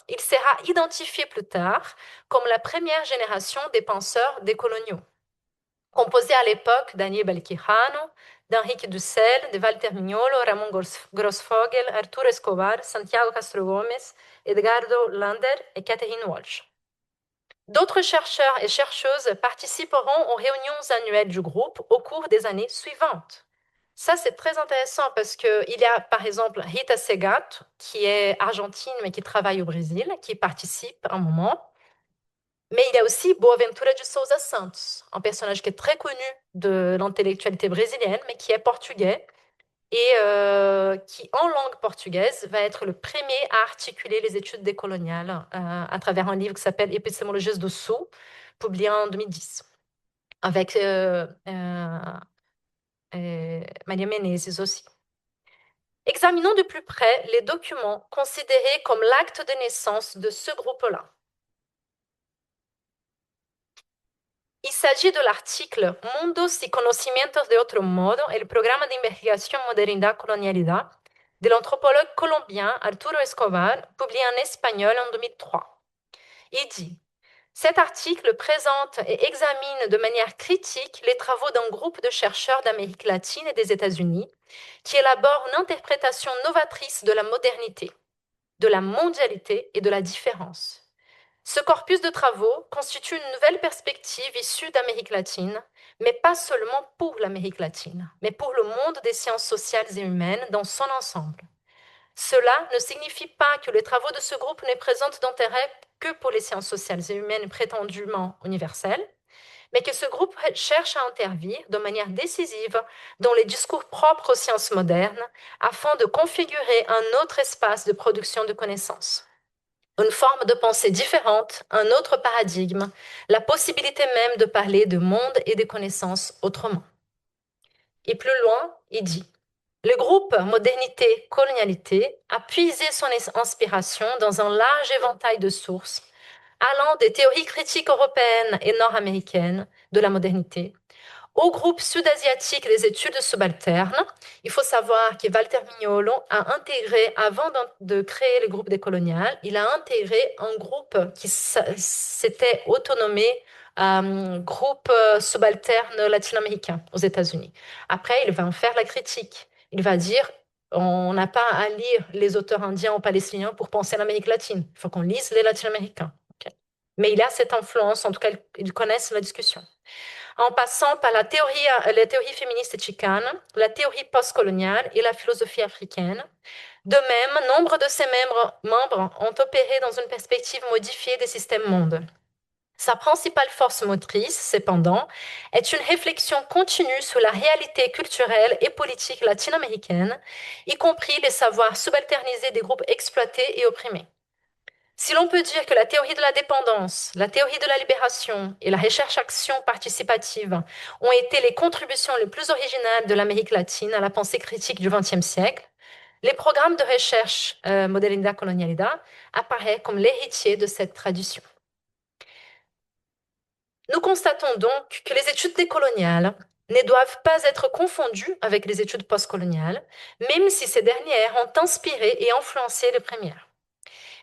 il sera identifié plus tard comme la première génération des penseurs décoloniaux, composée à l'époque d'Aníbal Quijano, d'Enrique Dussel, de Walter Mignolo, Ramón Grossfogel, Arturo Escobar, Santiago Castro Gómez, Edgardo Lander et Catherine Walsh. D'autres chercheurs et chercheuses participeront aux réunions annuelles du groupe au cours des années suivantes. Ça, c'est très intéressant parce qu'il y a, par exemple, Rita Segato, qui est argentine, mais qui travaille au Brésil, qui participe un moment. Mais il y a aussi Boaventura de Souza Santos, un personnage qui est très connu de l'intellectualité brésilienne, mais qui est portugais et qui, en langue portugaise, va être le premier à articuler les études décoloniales à travers un livre qui s'appelle Epistémologias do Sul, publié en 2010, avec Maria Menezes aussi. Examinons de plus près les documents considérés comme l'acte de naissance de ce groupe-là. Il s'agit de l'article Mundos y conocimientos de otro modo, el programa de investigación modernidad colonialidad de l'anthropologue colombien Arturo Escobar, publié en espagnol en 2003. Il dit: cet article présente et examine de manière critique les travaux d'un groupe de chercheurs d'Amérique latine et des États-Unis qui élabore une interprétation novatrice de la modernité, de la mondialité et de la différence. Ce corpus de travaux constitue une nouvelle perspective issue d'Amérique latine, mais pas seulement pour l'Amérique latine, mais pour le monde des sciences sociales et humaines dans son ensemble. Cela ne signifie pas que les travaux de ce groupe ne présentent d'intérêt que pour les sciences sociales et humaines prétendument universelles, mais que ce groupe cherche à intervenir de manière décisive dans les discours propres aux sciences modernes afin de configurer un autre espace de production de connaissances. Une forme de pensée différente, un autre paradigme, la possibilité même de parler de monde et de connaissances autrement. Et plus loin, il dit: le groupe Modernité-Colonialité a puisé son inspiration dans un large éventail de sources, allant des théories critiques européennes et nord-américaines de la modernité, au groupe sud-asiatique des études subalternes. Il faut savoir que Walter Mignolo a intégré, avant de créer le groupe décolonial, il a intégré un groupe qui s'était autonomé groupe subalterne latino-américain aux États-Unis. Après, il va en faire la critique. Il va dire: on n'a pas à lire les auteurs indiens ou palestiniens pour penser à l'Amérique latine. Il faut qu'on lise les latino-américains. Okay. Mais il a cette influence, en tout cas, ils connaissent la discussion. En passant par la théorie féministe chicane, la théorie postcoloniale et la philosophie africaine. De même, nombre de ses membres ont opéré dans une perspective modifiée des systèmes mondes. Sa principale force motrice, cependant, est une réflexion continue sur la réalité culturelle et politique latino-américaine, y compris les savoirs subalternisés des groupes exploités et opprimés. Si l'on peut dire que la théorie de la dépendance, la théorie de la libération et la recherche-action participative ont été les contributions les plus originales de l'Amérique latine à la pensée critique du XXe siècle, les programmes de recherche Modernidad Colonialidad apparaissent comme l'héritier de cette tradition. Nous constatons donc que les études décoloniales ne doivent pas être confondues avec les études postcoloniales, même si ces dernières ont inspiré et influencé les premières.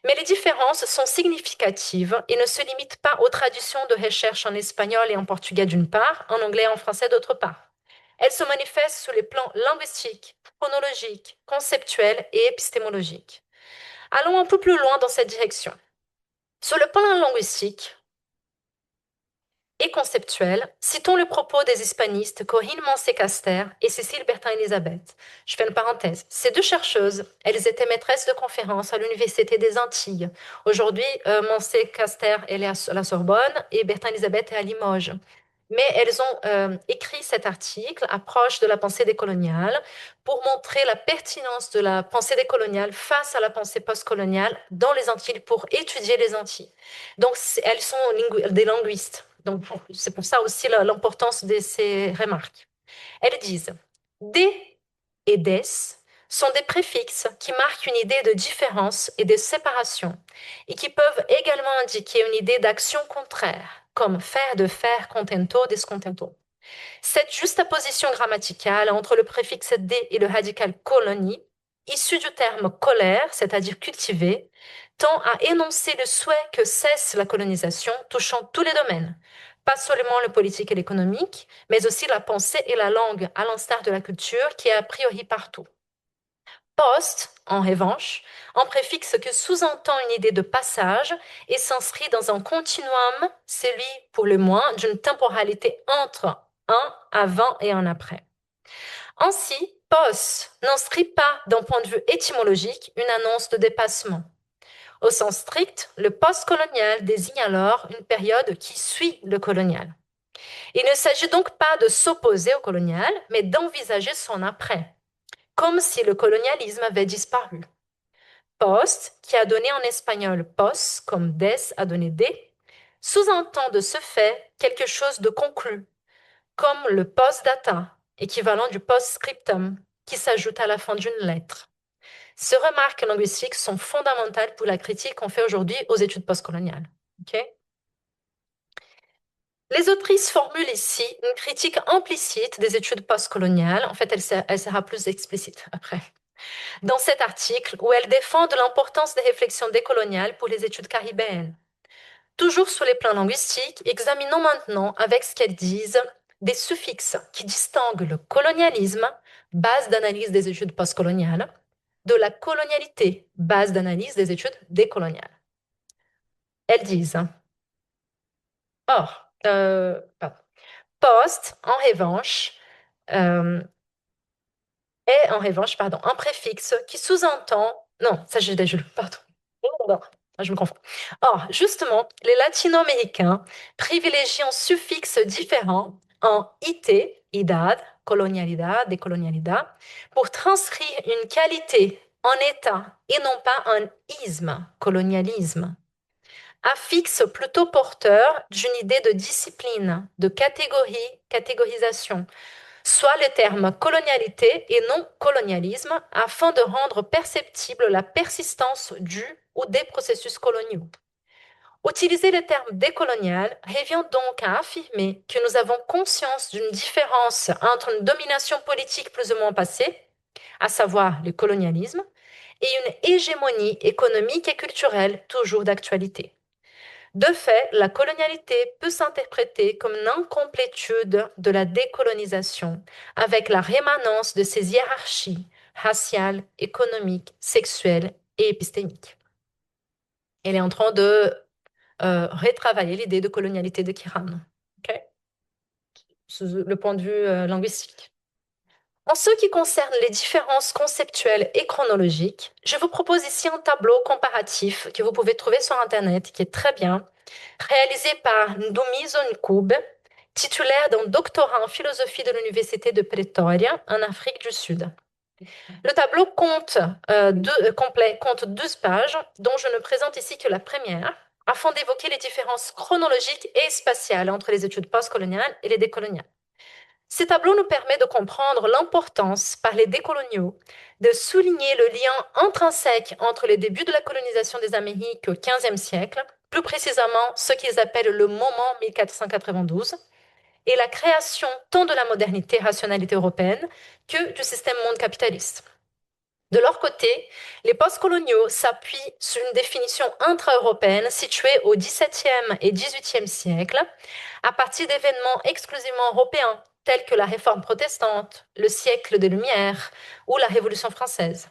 Mais les différences sont significatives et ne se limitent pas aux traductions de recherche en espagnol et en portugais d'une part, en anglais et en français d'autre part. Elles se manifestent sur les plans linguistiques, chronologiques, conceptuels et épistémologiques. Allons un peu plus loin dans cette direction. Sur le plan linguistique et conceptuel, citons le propos des hispanistes Corinne Mancé-Caster et Cécile Bertin-Elisabeth. Je fais une parenthèse. Ces deux chercheuses, elles étaient maîtresses de conférences à l'Université des Antilles. Aujourd'hui, Mancé-Caster, elle est à la Sorbonne et Bertin-Elisabeth est à Limoges. Mais elles ont écrit cet article, Approche de la pensée décoloniale, pour montrer la pertinence de la pensée décoloniale face à la pensée postcoloniale dans les Antilles, pour étudier les Antilles. Donc, elles sont des linguistes. Donc, c'est pour ça aussi l'importance de ces remarques. Elles disent des et des sont des préfixes qui marquent une idée de différence et de séparation et qui peuvent également indiquer une idée d'action contraire, comme faire de faire contento, descontento. Cette juxtaposition grammaticale entre le préfixe des et le radical coloni, issu du terme colère, c'est-à-dire cultiver, tend à énoncer le souhait que cesse la colonisation touchant tous les domaines, pas seulement le politique et l'économique, mais aussi la pensée et la langue, à l'instar de la culture qui est a priori partout. Post, en revanche, en préfixe que sous-entend une idée de passage et s'inscrit dans un continuum, celui, pour le moins, d'une temporalité entre un avant et un après. Ainsi, post n'inscrit pas, d'un point de vue étymologique, une annonce de dépassement. Au sens strict, le post-colonial désigne alors une période qui suit le colonial. Il ne s'agit donc pas de s'opposer au colonial, mais d'envisager son après, comme si le colonialisme avait disparu. Post, qui a donné en espagnol pos, comme des a donné des, sous-entend de ce fait quelque chose de conclu, comme le post-data, équivalent du post-scriptum, qui s'ajoute à la fin d'une lettre. Ces remarques linguistiques sont fondamentales pour la critique qu'on fait aujourd'hui aux études postcoloniales. Okay? Les autrices formulent ici une critique implicite des études postcoloniales. En fait, elle sera plus explicite après. Dans cet article, où elles défendent l'importance des réflexions décoloniales pour les études caribéennes. Toujours sur les plans linguistiques, examinons maintenant avec ce qu'elles disent des suffixes qui distinguent le colonialisme, base d'analyse des études postcoloniales, de la colonialité, base d'analyse des études décoloniales. Elles disent Or, post, en revanche, est en revanche un préfixe qui sous-entend. Non, ça j'ai déjà lu, pardon. Non, je me confonds. Or, justement, les latino-américains privilégient un suffixe différent en ité, idad, colonialidad, décolonialidad, pour transcrire une qualité en état et non pas un isme, colonialisme. Affixe plutôt porteur d'une idée de discipline, de catégorie, catégorisation, soit le terme colonialité et non colonialisme, afin de rendre perceptible la persistance du ou des processus coloniaux. Utiliser le terme décolonial revient donc à affirmer que nous avons conscience d'une différence entre une domination politique plus ou moins passée, à savoir le colonialisme, et une hégémonie économique et culturelle toujours d'actualité. De fait, la colonialité peut s'interpréter comme une incomplétude de la décolonisation, avec la rémanence de ces hiérarchies raciales, économiques, sexuelles et épistémiques. Elle est en train de retravailler l'idée de colonialité de Kiran, sous le point de vue linguistique. En ce qui concerne les différences conceptuelles et chronologiques, je vous propose ici un tableau comparatif que vous pouvez trouver sur Internet, qui est très bien, réalisé par Ndumiso Nkube, titulaire d'un doctorat en philosophie de l'Université de Pretoria, en Afrique du Sud. Le tableau complet compte 12 pages, dont je ne présente ici que la première, afin d'évoquer les différences chronologiques et spatiales entre les études postcoloniales et les décoloniales. Ces tableaux nous permettent de comprendre l'importance, par les décoloniaux, de souligner le lien intrinsèque entre les débuts de la colonisation des Amériques au XVe siècle, plus précisément ce qu'ils appellent le moment 1492, et la création tant de la modernité rationalité européenne que du système monde capitaliste. De leur côté, les postcoloniaux s'appuient sur une définition intra-européenne située au XVIIe et XVIIIe siècle, à partir d'événements exclusivement européens, tels que la Réforme protestante, le siècle des Lumières ou la Révolution française.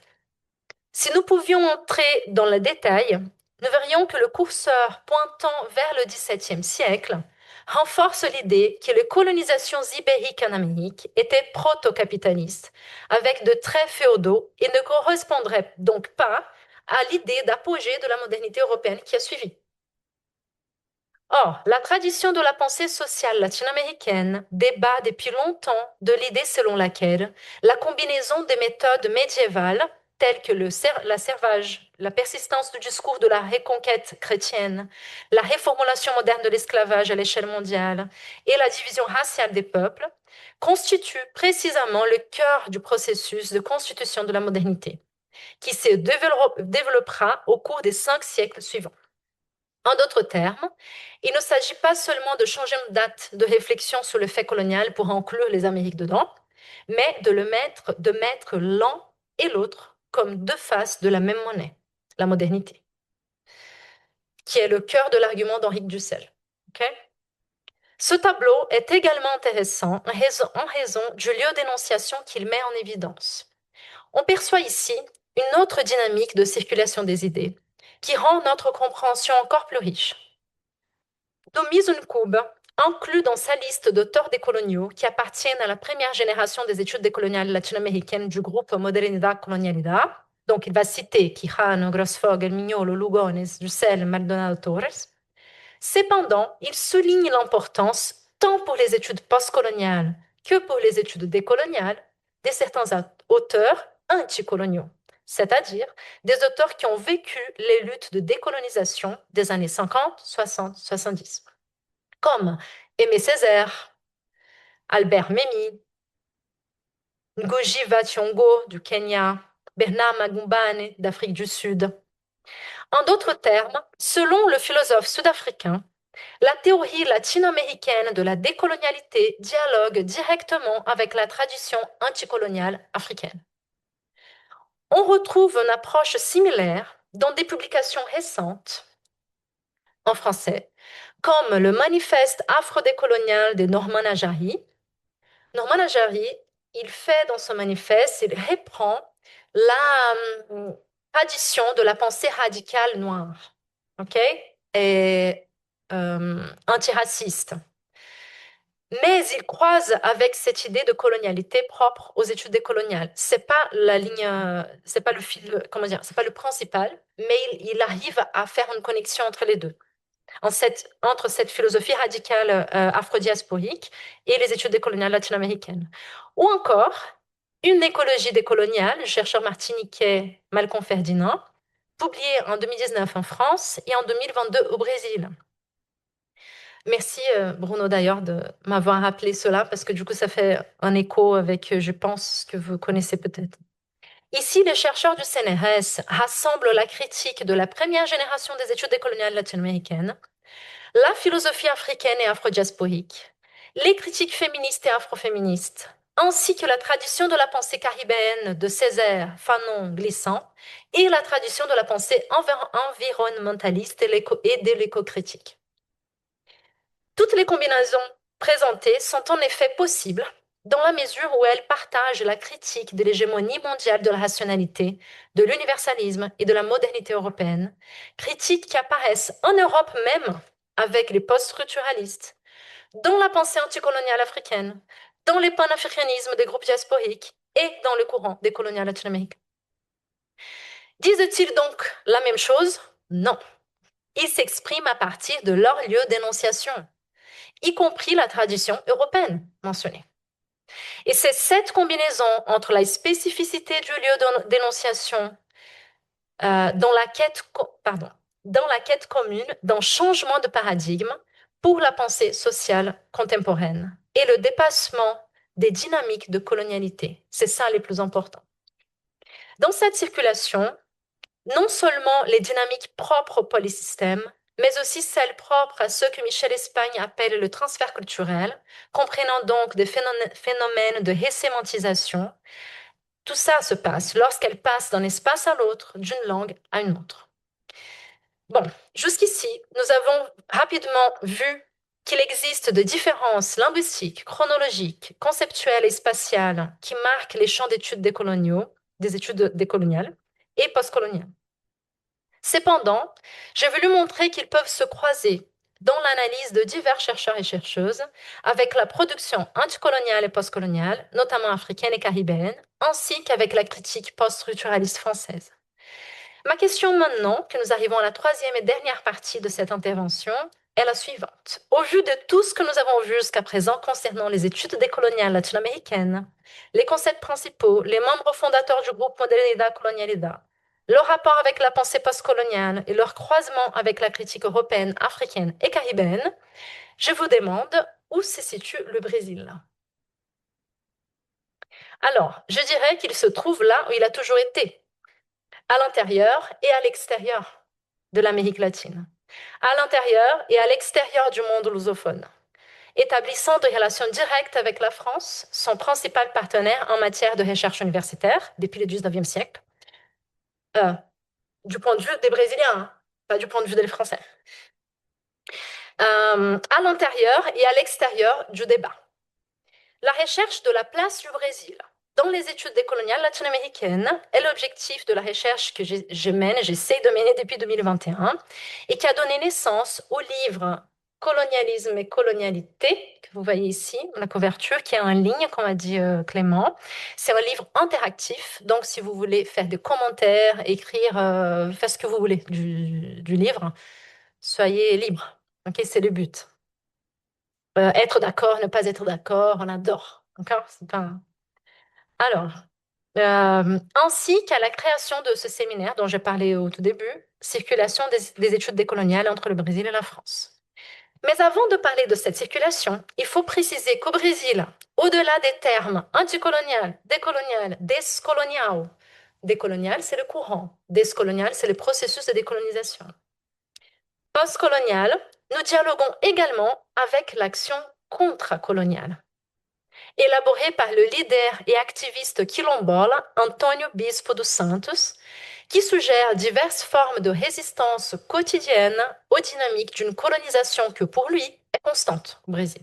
Si nous pouvions entrer dans le détail, nous verrions que le curseur pointant vers le XVIIe siècle renforce l'idée que les colonisations ibériques en Amérique étaient proto-capitalistes, avec de traits féodaux et ne correspondraient donc pas à l'idée d'apogée de la modernité européenne qui a suivi. Or, la tradition de la pensée sociale latino-américaine débat depuis longtemps de l'idée selon laquelle la combinaison des méthodes médiévales telles que la servage, la persistance du discours de la reconquête chrétienne, la réformulation moderne de l'esclavage à l'échelle mondiale et la division raciale des peuples constitue précisément le cœur du processus de constitution de la modernité, qui se développera au cours des 5 siècles suivants. En d'autres termes, il ne s'agit pas seulement de changer une date de réflexion sur le fait colonial pour inclure les Amériques dedans, mais de mettre l'un et l'autre comme deux faces de la même monnaie, la modernité, qui est le cœur de l'argument d'Henri Dussel. Okay? Ce tableau est également intéressant en raison du lieu d'énonciation qu'il met en évidence. On perçoit ici une autre dynamique de circulation des idées qui rend notre compréhension encore plus riche. Tomiz Nkoub inclut dans sa liste d'auteurs décoloniaux qui appartiennent à la première génération des études décoloniales latino-américaines du groupe Modernidad Colonialidad. Donc, il va citer Quijano, Grossfogel, Mignolo, Lugones, Dussel, Maldonado Torres. Cependant, il souligne l'importance, tant pour les études postcoloniales que pour les études décoloniales, de certains auteurs anticoloniaux, c'est-à-dire des auteurs qui ont vécu les luttes de décolonisation des années 50, 60, 70, comme Aimé Césaire, Albert Memmi, Ngugi wa Thiong'o du Kenya, Bernard Magumbane d'Afrique du Sud. En d'autres termes, selon le philosophe sud-africain, la théorie latino-américaine de la décolonialité dialogue directement avec la tradition anticoloniale africaine. On retrouve une approche similaire dans des publications récentes en français, comme le manifeste afro-décolonial de Norman Ajari. Norman Ajari, il fait dans ce manifeste, il reprend la tradition de la pensée radicale noire, ok, et antiraciste. Mais il croise avec cette idée de colonialité propre aux études décoloniales. C'est pas la ligne, c'est pas le fil, comment dire, c'est pas le principal, mais il arrive à faire une connexion entre les deux, entre cette philosophie radicale afrodiasporique et les études décoloniales latino-américaines. Ou encore, une écologie décoloniale, le chercheur martiniquais Malcolm Ferdinand, publié en 2019 en France et en 2022 au Brésil. Merci Bruno d'ailleurs de m'avoir rappelé cela parce que du coup ça fait un écho avec, je pense, que vous connaissez peut-être. Ici, les chercheurs du CNRS rassemblent la critique de la première génération des études décoloniales latino-américaines, la philosophie africaine et afrodiasporique, les critiques féministes et afroféministes, ainsi que la tradition de la pensée caribéenne de Césaire, Fanon, Glissant, et la tradition de la pensée environnementaliste et de l'éco-critique. Toutes les combinaisons présentées sont en effet possibles dans la mesure où elles partagent la critique de l'hégémonie mondiale de la rationalité, de l'universalisme et de la modernité européenne, critiques qui apparaissent en Europe même avec les post-structuralistes, dans la pensée anticoloniale africaine, dans les panafricanismes des groupes diasporiques et dans le courant des coloniales latino-américaines. Disent-ils donc la même chose? Non. Ils s'expriment à partir de leur lieu d'énonciation, y compris la tradition européenne mentionnée. Et c'est cette combinaison entre la spécificité du lieu d'énonciation dans la quête commune d'un changement de paradigme pour la pensée sociale contemporaine et le dépassement des dynamiques de colonialité. C'est ça le plus important. Dans cette circulation, non seulement les dynamiques propres au polysystème, mais aussi celles propres à ce que Michel Espagne appelle le transfert culturel, comprenant donc des phénomènes de résémantisation. Tout ça se passe lorsqu'elle passe d'un espace à l'autre, d'une langue à une autre. Bon, jusqu'ici, nous avons rapidement vu qu'il existe des différences linguistiques, chronologiques, conceptuelles et spatiales qui marquent les champs d'études des études décoloniales et postcoloniales. Cependant, j'ai voulu montrer qu'ils peuvent se croiser dans l'analyse de divers chercheurs et chercheuses avec la production anticoloniale et postcoloniale, notamment africaine et caribéenne, ainsi qu'avec la critique post-structuraliste française. Ma question maintenant, que nous arrivons à la troisième et dernière partie de cette intervention, est la suivante. Au vu de tout ce que nous avons vu jusqu'à présent concernant les études décoloniales latino-américaines, les concepts principaux, les membres fondateurs du groupe Modernidad Colonialidad, leur rapport avec la pensée postcoloniale et leur croisement avec la critique européenne, africaine et caribéenne, je vous demande où se situe le Brésil. Alors, je dirais qu'il se trouve là où il a toujours été, à l'intérieur et à l'extérieur de l'Amérique latine, à l'intérieur et à l'extérieur du monde lusophone, établissant des relations directes avec la France, son principal partenaire en matière de recherche universitaire depuis le XIXe siècle, du point de vue des Brésiliens, hein, pas du point de vue des Français, à l'intérieur et à l'extérieur du débat. La recherche de la place du Brésil dans les études décoloniales latino-américaines est l'objectif de la recherche que j'essaie de mener depuis 2021 et qui a donné naissance au livre Colonialisme et colonialité, que vous voyez ici, la couverture, qui est en ligne, comme a dit Clément. C'est un livre interactif, donc si vous voulez faire des commentaires, écrire, faire ce que vous voulez du livre, soyez libre. Ok, c'est le but. Être d'accord, ne pas être d'accord, on adore. D'accord? C'est pas... Alors, ainsi qu'à la création de ce séminaire dont j'ai parlé au tout début, circulation des études décoloniales entre le Brésil et la France. Mais avant de parler de cette circulation, il faut préciser qu'au Brésil, au-delà des termes anticolonial, décolonial, descolonial, décolonial, c'est le courant, descolonial, c'est le processus de décolonisation. Postcolonial, nous dialoguons également avec l'action contre-coloniale, élaborée par le leader et activiste quilombola Antônio Bispo dos Santos, qui suggère diverses formes de résistance quotidienne aux dynamiques d'une colonisation que pour lui est constante au Brésil.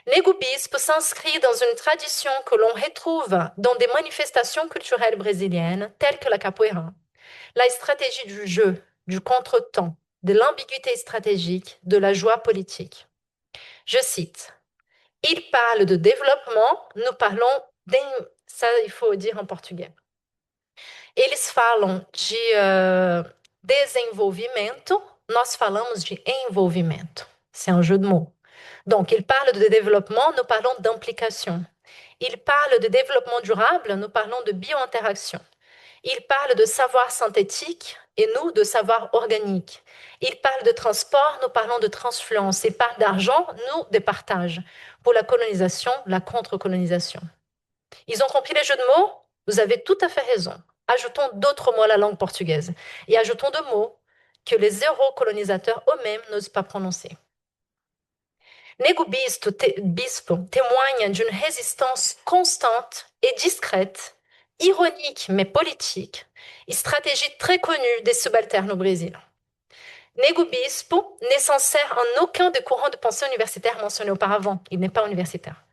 Nego Bispo s'inscrit dans une tradition que l'on retrouve dans des manifestations culturelles brésiliennes telles que la capoeira, la stratégie du jeu, du contretemps, de l'ambiguïté stratégique, de la joie politique. Je cite, « Il parle de développement, nous parlons ça il faut dire en portugais. Eles falam de desenvolvimento, nós falamos de envolvimento. C'est un jeu de mots. Donc, il parle de développement, nous parlons d'implication. Il parle de développement durable, nous parlons de biointeraction. Il parle de savoir synthétique et nous de savoir organique. Il parle de transport, nous parlons de transfluence. Il parle d'argent, nous de partage. Pour la colonisation, la contre-colonisation. Ils ont compris les jeux de mots? Vous avez tout à fait raison. Ajoutons d'autres mots à la langue portugaise et ajoutons des mots que les eurocolonisateurs eux-mêmes n'osent pas prononcer. Nego Bispo témoigne d'une résistance constante et discrète, ironique mais politique, et stratégie très connue des subalternes au Brésil. Nego Bispo n'est sincère en aucun des courants de pensée universitaire mentionnés auparavant. Il n'est pas universitaire.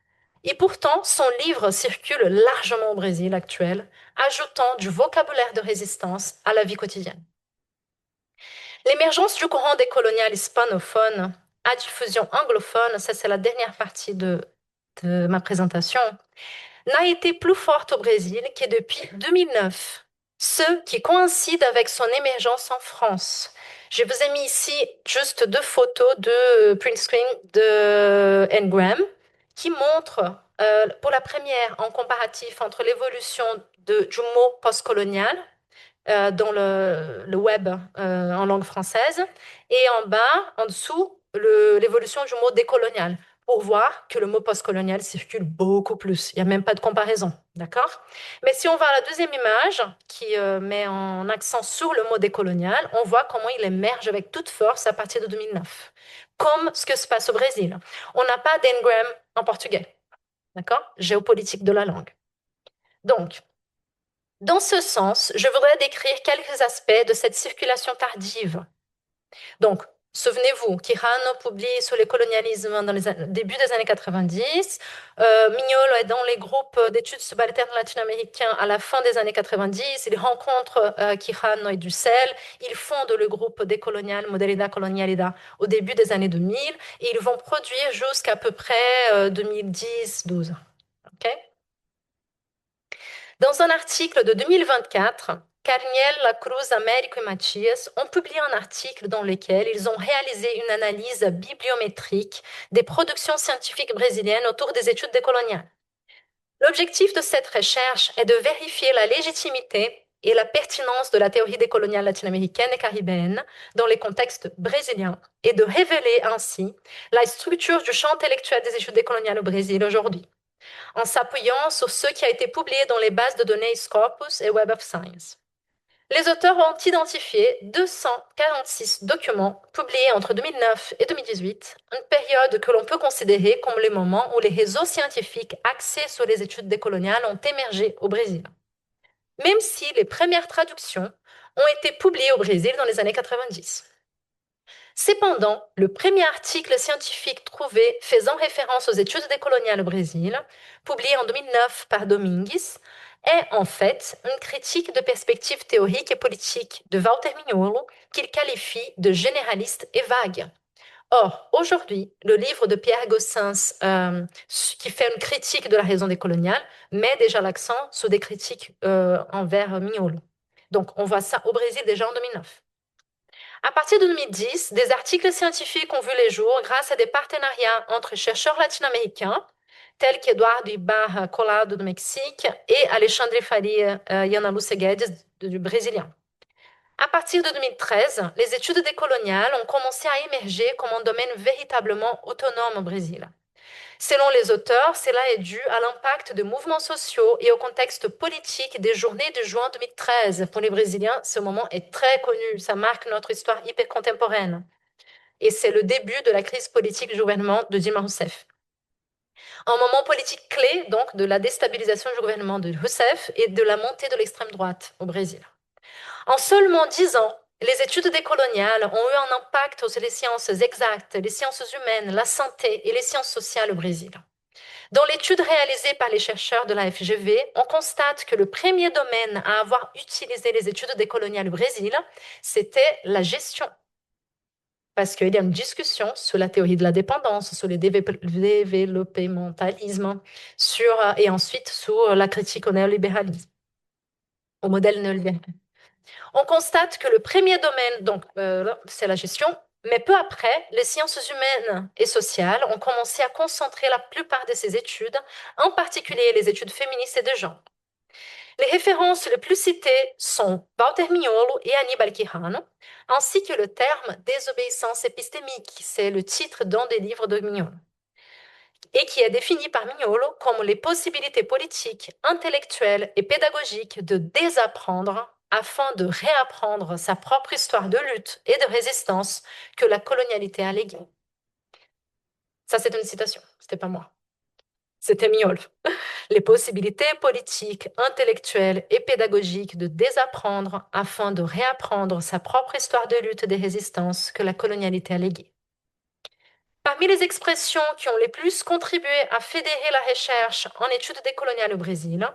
Et pourtant, son livre circule largement au Brésil actuel, ajoutant du vocabulaire de résistance à la vie quotidienne. L'émergence du courant décolonial hispanophone à diffusion anglophone, ça c'est la dernière partie de ma présentation, n'a été plus forte au Brésil que depuis 2009, ce qui coïncide avec son émergence en France. Je vous ai mis ici juste 2 photos de print screen de N. Graham qui montrent Pour la première, en comparatif entre l'évolution du mot postcolonial dans le web en langue française, et en bas, en dessous, l'évolution du mot décolonial, pour voir que le mot postcolonial circule beaucoup plus. Il n'y a même pas de comparaison, d'accord? Mais si on va à la deuxième image, qui met en accent sur le mot décolonial, on voit comment il émerge avec toute force à partir de 2009, comme ce que se passe au Brésil. On n'a pas d'engram en portugais, d'accord? Géopolitique de la langue. Donc, dans ce sens, je voudrais décrire quelques aspects de cette circulation tardive. Donc, souvenez-vous, Quijano publie sur le colonialisme dans les début des années 90. Mignolo est dans les groupes d'études subalternes latino-américains à la fin des années 90. Il rencontre Quijano et Dussel. Ils fondent le groupe décolonial Modernidad Colonialidad au début des années 2000 et ils vont produire jusqu'à peu près 2010-12. OK? Dans un article de 2024, Carniel, Lacruz, Américo et Matias ont publié un article dans lequel ils ont réalisé une analyse bibliométrique des productions scientifiques brésiliennes autour des études décoloniales. L'objectif de cette recherche est de vérifier la légitimité et la pertinence de la théorie décoloniale latino-américaine et caribéenne dans les contextes brésiliens et de révéler ainsi la structure du champ intellectuel des études décoloniales au Brésil aujourd'hui, en s'appuyant sur ce qui a été publié dans les bases de données Scopus et Web of Science. Les auteurs ont identifié 246 documents publiés entre 2009 et 2018, une période que l'on peut considérer comme le moment où les réseaux scientifiques axés sur les études décoloniales ont émergé au Brésil. Même si les premières traductions ont été publiées au Brésil dans les années 90. Cependant, le premier article scientifique trouvé faisant référence aux études décoloniales au Brésil, publié en 2009 par Domingues, est en fait une critique de perspective théorique et politique de Walter Mignolo qu'il qualifie de généraliste et vague. Or, aujourd'hui, le livre de Pierre Gossens, qui fait une critique de la raison décoloniale, met déjà l'accent sur des critiques envers Mignolo. Donc, on voit ça au Brésil déjà en 2009. À partir de 2010, des articles scientifiques ont vu les jours grâce à des partenariats entre chercheurs latino-américains, tels qu'Eduardo Ibarra Collado du Mexique et Alexandre Faria e Ana Lúcia Guedes du Brésilien. À partir de 2013, les études décoloniales ont commencé à émerger comme un domaine véritablement autonome au Brésil. Selon les auteurs, cela est dû à l'impact de mouvements sociaux et au contexte politique des journées de juin 2013. Pour les Brésiliens, ce moment est très connu, ça marque notre histoire hyper contemporaine. Et c'est le début de la crise politique du gouvernement de Dilma Rousseff. Un moment politique clé, donc, de la déstabilisation du gouvernement de Rousseff et de la montée de l'extrême droite au Brésil. En seulement 10 ans, les études décoloniales ont eu un impact sur les sciences exactes, les sciences humaines, la santé et les sciences sociales au Brésil. Dans l'étude réalisée par les chercheurs de la FGV, on constate que le premier domaine à avoir utilisé les études décoloniales au Brésil, c'était la gestion. Parce qu'il y a une discussion sur la théorie de la dépendance, sur le développementalisme, et ensuite sur la critique au néolibéralisme, au modèle néolibéral. On constate que le premier domaine, donc, c'est la gestion, mais peu après, les sciences humaines et sociales ont commencé à concentrer la plupart de ces études, en particulier les études féministes et de genre. Les références les plus citées sont Walter Mignolo et Aníbal Quijano, ainsi que le terme désobéissance épistémique, c'est le titre d'un des livres de Mignolo, et qui est défini par Mignolo comme les possibilités politiques, intellectuelles et pédagogiques de désapprendre afin de réapprendre sa propre histoire de lutte et de résistance que la colonialité a léguée. Ça, c'est une citation, c'était pas moi. C'était Mignolo. Les possibilités politiques, intellectuelles et pédagogiques de désapprendre afin de réapprendre sa propre histoire de lutte et de résistance que la colonialité a léguée. Parmi les expressions qui ont les plus contribué à fédérer la recherche en études décoloniales au Brésil,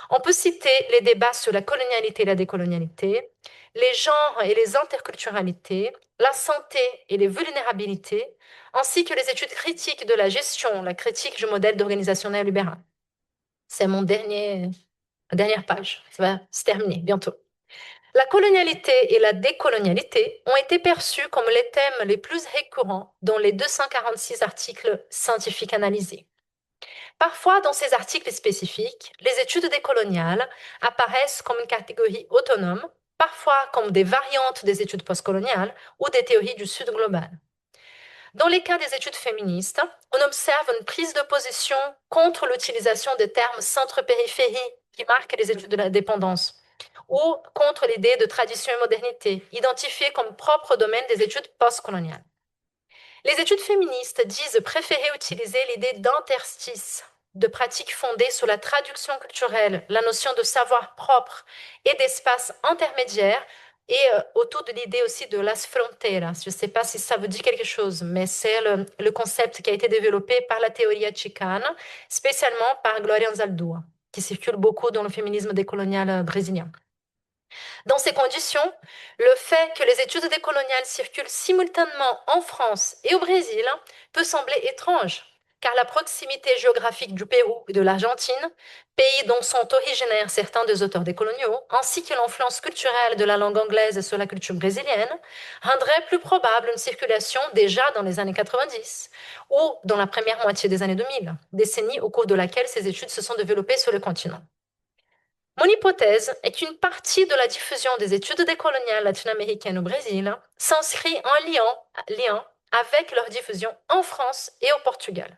on peut citer les débats sur la colonialité et la décolonialité, les genres et les interculturalités, la santé et les vulnérabilités, ainsi que les études critiques de la gestion, la critique du modèle d'organisation néolibérale. C'est mon dernière page, ça va se terminer bientôt. La colonialité et la décolonialité ont été perçus comme les thèmes les plus récurrents dans les 246 articles scientifiques analysés. Parfois, dans ces articles spécifiques, les études décoloniales apparaissent comme une catégorie autonome, parfois comme des variantes des études postcoloniales ou des théories du Sud global. Dans les cas des études féministes, on observe une prise de position contre l'utilisation des termes centre-périphérie qui marquent les études de la dépendance, ou contre l'idée de tradition et modernité, identifiée comme propre domaine des études postcoloniales. Les études féministes disent préférer utiliser l'idée d'interstice, de pratiques fondées sur la traduction culturelle, la notion de savoir propre et d'espace intermédiaire, et autour de l'idée aussi de las fronteras. Je ne sais pas si ça vous dit quelque chose, mais c'est le concept qui a été développé par la théorie chicane, spécialement par Gloria Anzaldúa, qui circule beaucoup dans le féminisme décolonial brésilien. Dans ces conditions, le fait que les études décoloniales circulent simultanément en France et au Brésil peut sembler étrange, car la proximité géographique du Pérou et de l'Argentine, pays dont sont originaires certains des auteurs décoloniaux, ainsi que l'influence culturelle de la langue anglaise sur la culture brésilienne, rendrait plus probable une circulation déjà dans les années 90 ou dans la première moitié des années 2000, décennie au cours de laquelle ces études se sont développées sur le continent. Mon hypothèse est qu'une partie de la diffusion des études décoloniales latino-américaines au Brésil s'inscrit en lien avec leur diffusion en France et au Portugal.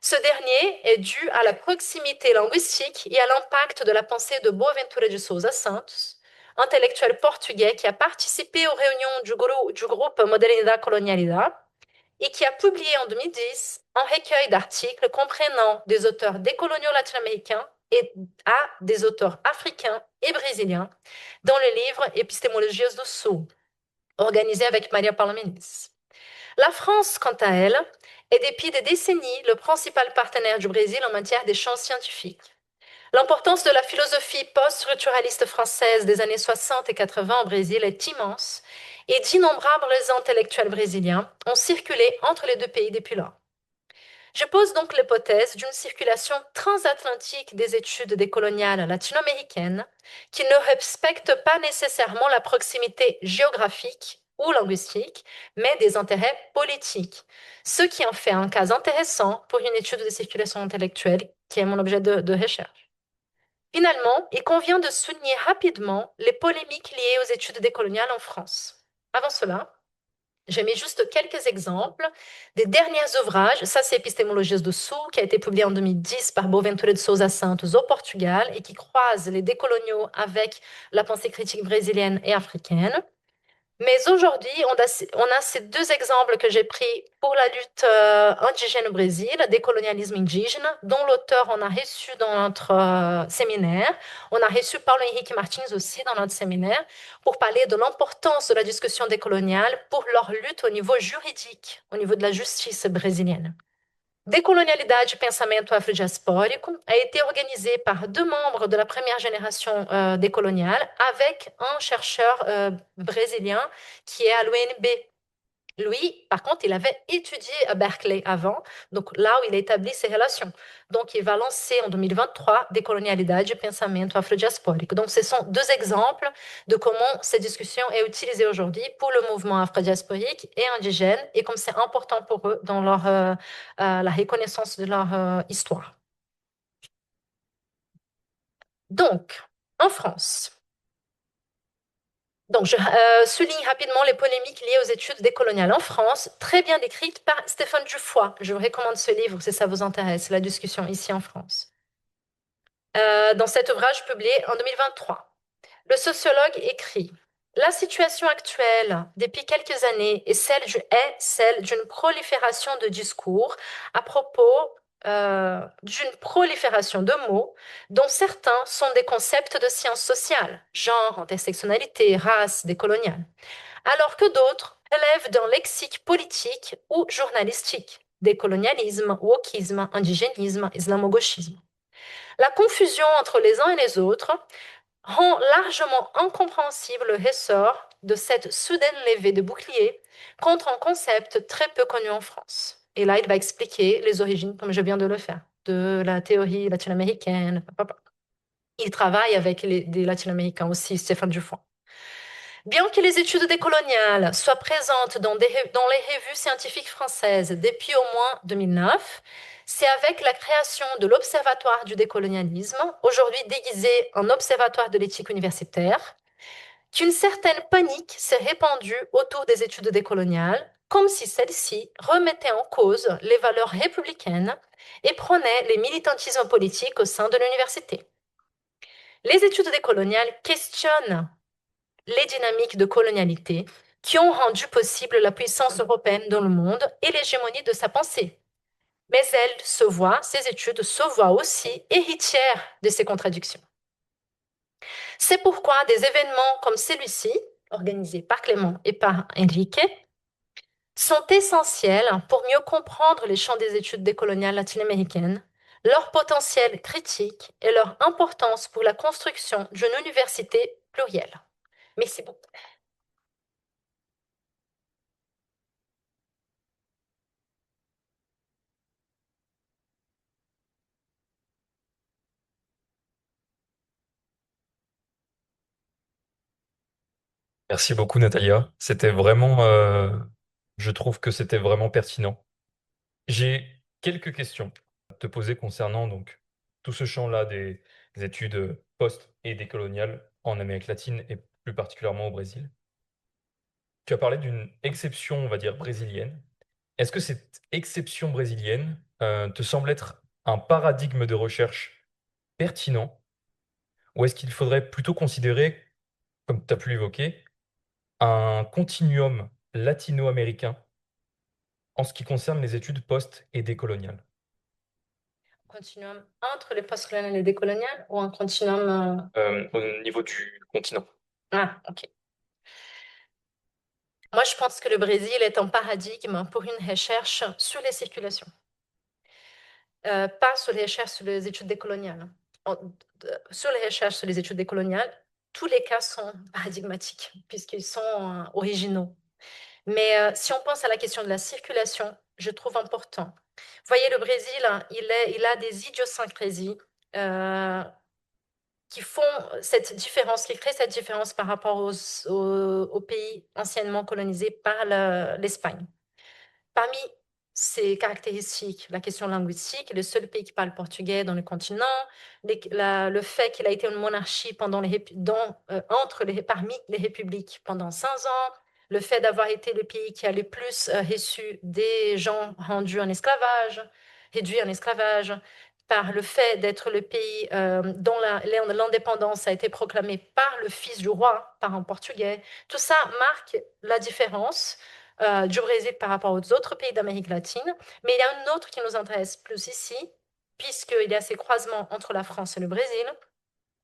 Ce dernier est dû à la proximité linguistique et à l'impact de la pensée de Boaventura de Sousa Santos, intellectuel portugais qui a participé aux réunions du groupe Modernidad Colonialidad et qui a publié en 2010 un recueil d'articles comprenant des auteurs décoloniaux latino-américains et à des auteurs africains et brésiliens dans le livre Epistemologias do Sul, organisé avec Maria Paula Mendes. La France, quant à elle, est depuis des décennies le principal partenaire du Brésil en matière d'échanges scientifiques. L'importance de la philosophie post-structuraliste française des années 60 et 80 au Brésil est immense et d'innombrables intellectuels brésiliens ont circulé entre les deux pays depuis lors. Je pose donc l'hypothèse d'une circulation transatlantique des études décoloniales latino-américaines qui ne respecte pas nécessairement la proximité géographique ou linguistique, mais des intérêts politiques, ce qui en fait un cas intéressant pour une étude de circulation intellectuelle qui est mon objet de recherche. Finalement, il convient de souligner rapidement les polémiques liées aux études décoloniales en France. Avant cela, j'ai mis juste quelques exemples des derniers ouvrages. Ça, c'est Epistemologias do Sul, qui a été publié en 2010 par Boaventura de Sousa Santos au Portugal et qui croise les décoloniaux avec la pensée critique brésilienne et africaine. Mais aujourd'hui, on a ces deux exemples que j'ai pris pour la lutte indigène au Brésil, décolonialisme indigène, dont l'auteur on a reçu dans notre séminaire. On a reçu Paulo Henrique Martins aussi dans notre séminaire pour parler de l'importance de la discussion décoloniale pour leur lutte au niveau juridique, au niveau de la justice brésilienne. Décolonialidade e pensamento afrodiaspórico a été organisé par deux membres de la première génération décoloniale avec un chercheur brésilien qui est à l'UNB. Lui, par contre, il avait étudié à Berkeley avant, donc là où il a établi ses relations. Donc, il va lancer en 2023 Décolonialidade e pensamento afrodiaspórico. Donc, ce sont deux exemples de comment cette discussion est utilisée aujourd'hui pour le mouvement afrodiasporique et indigène et comme c'est important pour eux dans la reconnaissance de leur histoire. Donc, en France, donc, je souligne rapidement les polémiques liées aux études décoloniales en France, très bien décrites par Stéphane Dufoy. Je vous recommande ce livre si ça vous intéresse, la discussion ici en France. Dans cet ouvrage publié en 2023, le sociologue écrit « La situation actuelle, depuis quelques années, est celle d'une prolifération de discours à propos d'une prolifération de mots dont certains sont des concepts de sciences sociales, genre, intersectionnalité, race, décoloniale, alors que d'autres relèvent d'un lexique politique ou journalistique, décolonialisme, wokisme, indigénisme, islamo-gauchisme. La confusion entre les uns et les autres rend largement incompréhensible le ressort de cette soudaine levée de bouclier contre un concept très peu connu en France. Et là, il va expliquer les origines, comme je viens de le faire, de la théorie latino-américaine. Il travaille avec des latino-américains aussi, Stéphane Dufoy. Bien que les études décoloniales soient présentes dans les revues scientifiques françaises depuis au moins 2009, C'est avec la création de l'Observatoire du décolonialisme, aujourd'hui déguisé en Observatoire de l'éthique universitaire, qu'une certaine panique s'est répandue autour des études décoloniales, comme si celles-ci remettaient en cause les valeurs républicaines et prônaient les militantismes politiques au sein de l'université. Les études décoloniales questionnent les dynamiques de colonialité qui ont rendu possible la puissance européenne dans le monde et l'hégémonie de sa pensée. Mais ces études se voient aussi héritières de ces contradictions. C'est pourquoi des événements comme celui-ci, organisés par Clément et par Enrique, sont essentiels pour mieux comprendre les champs des études décoloniales latino-américaines, leur potentiel critique et leur importance pour la construction d'une université plurielle. Merci beaucoup. Merci beaucoup, Natalia. C'était vraiment, je trouve que c'était vraiment pertinent. J'ai quelques questions à te poser concernant donc tout ce champ-là des études post- et décoloniales en Amérique latine et plus particulièrement au Brésil. Tu as parlé d'une exception, on va dire, brésilienne. Est-ce que cette exception brésilienne te semble être un paradigme de recherche pertinent ou est-ce qu'il faudrait plutôt considérer, comme tu as pu l'évoquer, un continuum latino-américain en ce qui concerne les études post- et décoloniales? Continuum entre les postcoloniales et les décoloniales ou un continuum... Au niveau du continent. Ah, ok. Moi, je pense que le Brésil est un paradigme pour une recherche sur les circulations, pas sur les recherches sur les études décoloniales. Sur les recherches sur les études décoloniales, tous les cas sont paradigmatiques, puisqu'ils sont originaux. Mais si on pense à la question de la circulation, je trouve important. Vous voyez, le Brésil, il a des idiosyncrasies qui font cette différence, qui créent cette différence par rapport aux pays anciennement colonisés par l'Espagne. Parmi ces caractéristiques, la question linguistique, le seul pays qui parle portugais dans le continent, le fait qu'il a été une monarchie parmi les républiques pendant 5 ans, le fait d'avoir été le pays qui a le plus reçu des gens réduits en esclavage, par le fait d'être le pays dont l'indépendance a été proclamée par le fils du roi, par un portugais. Tout ça marque la différence du Brésil par rapport aux autres pays d'Amérique latine. Mais il y a un autre qui nous intéresse plus ici, puisqu'il y a ces croisements entre la France et le Brésil,